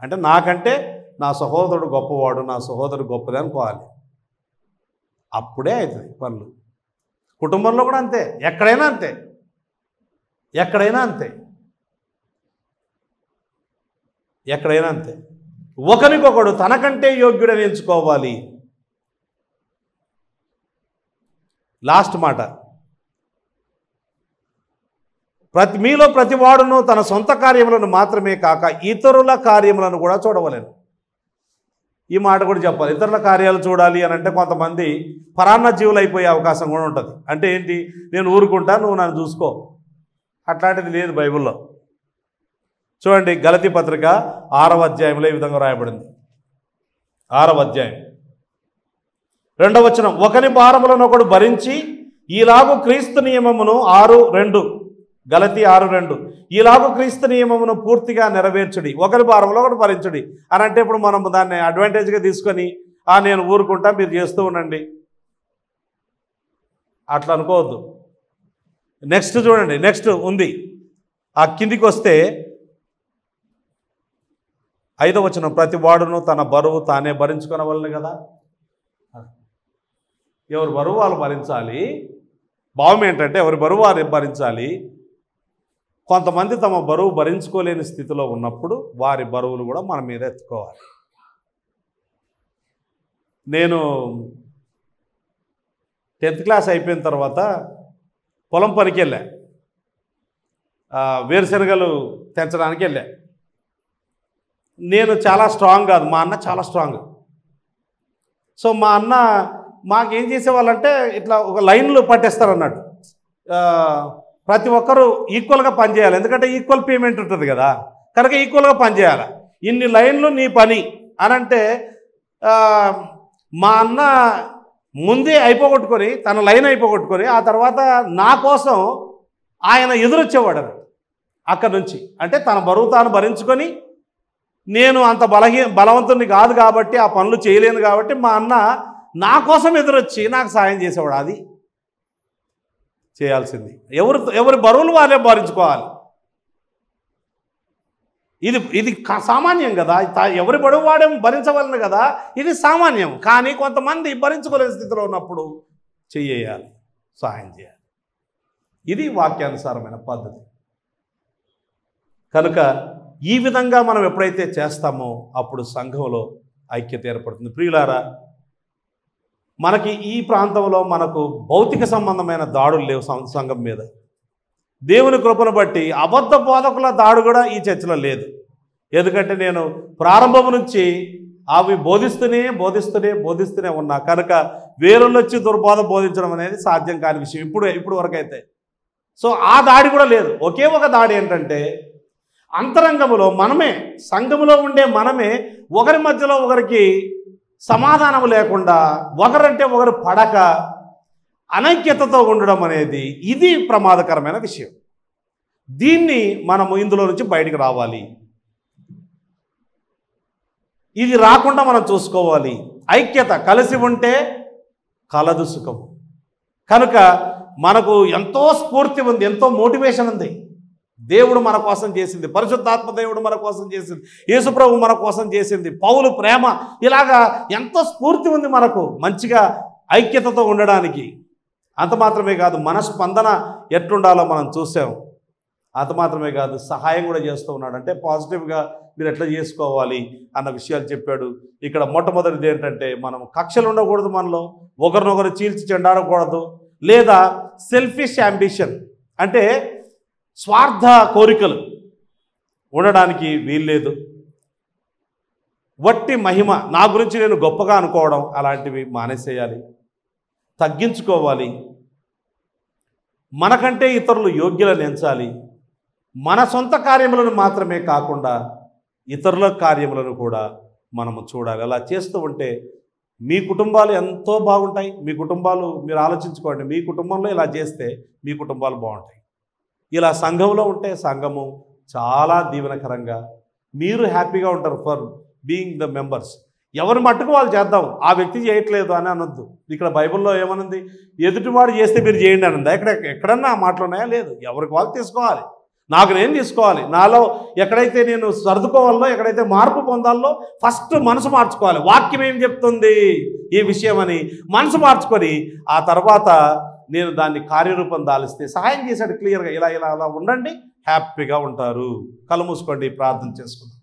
అంటే నాకంటే నా సహోదరుడు గొప్పవాడు, నా సహోదరుడు గొప్పది అనుకోవాలి. అప్పుడే అవుతుంది పనులు. కుటుంబంలో కూడా అంతే, ఎక్కడైనా అంతే, ఎక్కడైనా అంతే, ఎక్కడైనా అంతే. ఒకరికొకడు తనకంటే యోగ్యుడని ఎంచుకోవాలి. లాస్ట్ మాట, మీలో ప్రతివాడును తన సొంత కార్యములను మాత్రమే కాక ఇతరుల కార్యములను కూడా చూడవలెను. ఈ మాట కూడా చెప్పాలి. ఇతరుల కార్యాలు చూడాలి అని అంటే కొంతమంది పరాన్న జీవులు అయిపోయే అవకాశం కూడా ఉంటుంది. అంటే ఏంటి, నేను ఊరుకుంటా, నువ్వు నన్ను చూసుకో, అట్లాంటిది లేదు బైబిల్లో. చూడండి, గలతీ పత్రిక 6వ అధ్యాయంలో ఈ విధంగా రాయబడింది. 6వ అధ్యాయం 2వ వచనం, ఒకని భారములను ఒకడు భరించి ఈలాగు క్రీస్తు నియమమును 6:2 గలతీ 6:2 ఈలాగు క్రీస్తు నియమమును పూర్తిగా నెరవేర్చుడి, ఒకరి భారంలో ఒకటి భరించుడి అని అంటే, ఇప్పుడు మనం దాన్ని అడ్వాంటేజ్గా తీసుకొని నేను ఊరుకుంటా, మీరు చేస్తూ ఉండండి, అట్లా అనుకోవద్దు. నెక్స్ట్ చూడండి, నెక్స్ట్ ఉంది, ఆ కిందికి వస్తే 5వ వచనం, ప్రతి వాడును తన బరువు తానే భరించుకొనవలెను కదా. ఎవరి బరువు వాళ్ళు భరించాలి. భావం ఏంటంటే, ఎవరి బరువు వారు భరించాలి. కొంతమంది తమ బరువు భరించుకోలేని స్థితిలో ఉన్నప్పుడు వారి బరువులు కూడా మన మీద ఎత్తుకోవాలి. నేను 10th క్లాస్ అయిపోయిన తర్వాత పొలం పనికి వెళ్ళా, వేరుశనగలు తెంచడానికి వెళ్ళా. నేను చాలా స్ట్రాంగ్ కాదు, మా అన్న చాలా స్ట్రాంగ్. సో మా అన్న మాకేం చేసేవాళ్ళంటే, ఇట్లా ఒక లైన్లో పట్టేస్తారు అన్నట్టు, ప్రతి ఒక్కరూ ఈక్వల్గా పనిచేయాలి. ఎందుకంటే ఈక్వల్ పేమెంట్ ఉంటుంది కదా, కనుక ఈక్వల్గా పనిచేయాలి. ఇన్ని లైన్లు నీ పని అని అంటే, మా అన్న ముందే అయిపోగొట్టుకొని, తన లైన్ అయిపోగొట్టుకొని, ఆ తర్వాత నా కోసం ఆయన ఎదురొచ్చేవాడు అక్కడి నుంచి. అంటే తన బరువు తాను భరించుకొని, నేను అంత బలవంతుని కాదు కాబట్టి, ఆ పనులు చేయలేను కాబట్టి, మా అన్న నా కోసం ఎదురొచ్చి నాకు సాయం చేసేవాడు. అది చేయాల్సింది. ఎవరి బరువులు వాళ్ళే భరించుకోవాలి. ఇది సామాన్యం కదా, ఎవరి బడుగు వాడేం భరించవలను కదా, ఇది సామాన్యం. కానీ కొంతమంది భరించుకోలేని స్థితిలో ఉన్నప్పుడు చెయ్యాలి, సహాయం చేయాలి. ఇది వాక్యానుసారమైన పద్ధతి. కనుక ఈ విధంగా మనం ఎప్పుడైతే చేస్తామో అప్పుడు సంఘంలో ఐక్యత ఏర్పడుతుంది. ప్రియులారా, మనకి ఈ ప్రాంతంలో మనకు భౌతిక సంబంధమైన దాడులు లేవు సంఘం మీద. దేవుని కృపను బట్టి అబద్ధ బోధకుల దాడు కూడా ఈ చర్చలో లేదు. ఎందుకంటే నేను ప్రారంభం నుంచి అవి బోధిస్తూనే ఉన్నా కనుక వేరొళ్ళు వచ్చి దుర్బోధ బోధించడం అనేది సాధ్యం కాని విషయం ఇప్పుడు వరకైతే. సో ఆ దాడి కూడా లేదు. ఒకే ఒక దాడి ఏంటంటే అంతరంగములో మనమే, సంఘములో ఉండే మనమే ఒకరి మధ్యలో ఒకరికి సమాధానం లేకుండా, ఒకరంటే ఒకరు పడక అనైక్యతతో ఉండడం అనేది ఇది ప్రమాదకరమైన విషయం. దీన్ని మనము ఇందులో నుంచి బయటికి రావాలి. ఇది రాకుండా మనం చూసుకోవాలి. ఐక్యత, కలిసి ఉంటే కలదు సుఖం. కనుక మనకు ఎంతో స్ఫూర్తి ఉంది, ఎంతో మోటివేషన్ ఉంది. దేవుడు మన కోసం చేసింది, పరిశుద్ధాత్మ దేవుడు మన కోసం చేసింది, యేసుప్రభు మన కోసం చేసింది, పౌలు ప్రేమ, ఇలాగా ఎంతో స్ఫూర్తి ఉంది మనకు మంచిగా ఐక్యతతో ఉండడానికి. అంత మాత్రమే కాదు, మన స్పందన ఎట్లుండాలో మనం చూసాం. అంత మాత్రమే కాదు, సహాయం కూడా చేస్తూ ఉన్నాడు. అంటే పాజిటివ్గా మీరు ఎట్లా చేసుకోవాలి అన్న విషయాలు చెప్పాడు. ఇక్కడ మొట్టమొదటిది ఏంటంటే మనం కక్షలు ఉండకూడదు, మనలో ఒకరినొకరు చీల్చి చెండాడకూడదు, లేదా సెల్ఫిష్ యాంబిషన్ అంటే స్వార్థ కోరికలు ఉండడానికి వీల్లేదు. వట్టి మహిమ, నా గురించి నేను గొప్పగా అనుకోవడం, అలాంటివి మానేసేయాలి, తగ్గించుకోవాలి. మనకంటే ఇతరులు యోగ్యులను ఎంచాలి. మన సొంత కార్యములను మాత్రమే కాకుండా ఇతరుల కార్యములను కూడా మనము చూడాలి. అలా చేస్తూ ఉంటే మీ కుటుంబాలు ఎంతో బాగుంటాయి. మీ కుటుంబాలు మీరు ఆలోచించుకోండి, మీ కుటుంబంలో ఇలా చేస్తే మీ కుటుంబాలు బాగుంటాయి. ఇలా సంఘంలో ఉంటే సంఘము చాలా దీవెనకరంగా, మీరు హ్యాపీగా ఉంటారు ఫర్ బీయింగ్ ద మెంబర్స్. ఎవరి మట్టుకు వాళ్ళు చేద్దాం, ఆ వ్యక్తి చేయట్లేదు అని అనొద్దు. ఇక్కడ బైబిల్లో ఏమనుంది? ఎదుటివాడు చేస్తే మీరు చేయండి అనంది. ఎక్కడన్నా ఆ మాటలు ఉన్నాయా? లేదు. ఎవరికి వాళ్ళు తీసుకోవాలి, నాకు నేను తీసుకోవాలి. నాలో ఎక్కడైతే నేను సర్దుకోవాలో, ఎక్కడైతే మార్పు పొందాలో ఫస్ట్ మనసు మార్చుకోవాలి. వాక్యం ఏం చెప్తుంది ఈ విషయం అని మనసు మార్చుకొని ఆ తర్వాత నేను దాన్ని కార్యరూపం దాలిస్తే సహాయం చేశాడు క్లియర్గా. ఇలా ఉండండి, హ్యాపీగా ఉంటారు. కళ్ళు మూసుకోండి, ప్రార్థన చేసుకుంటాం.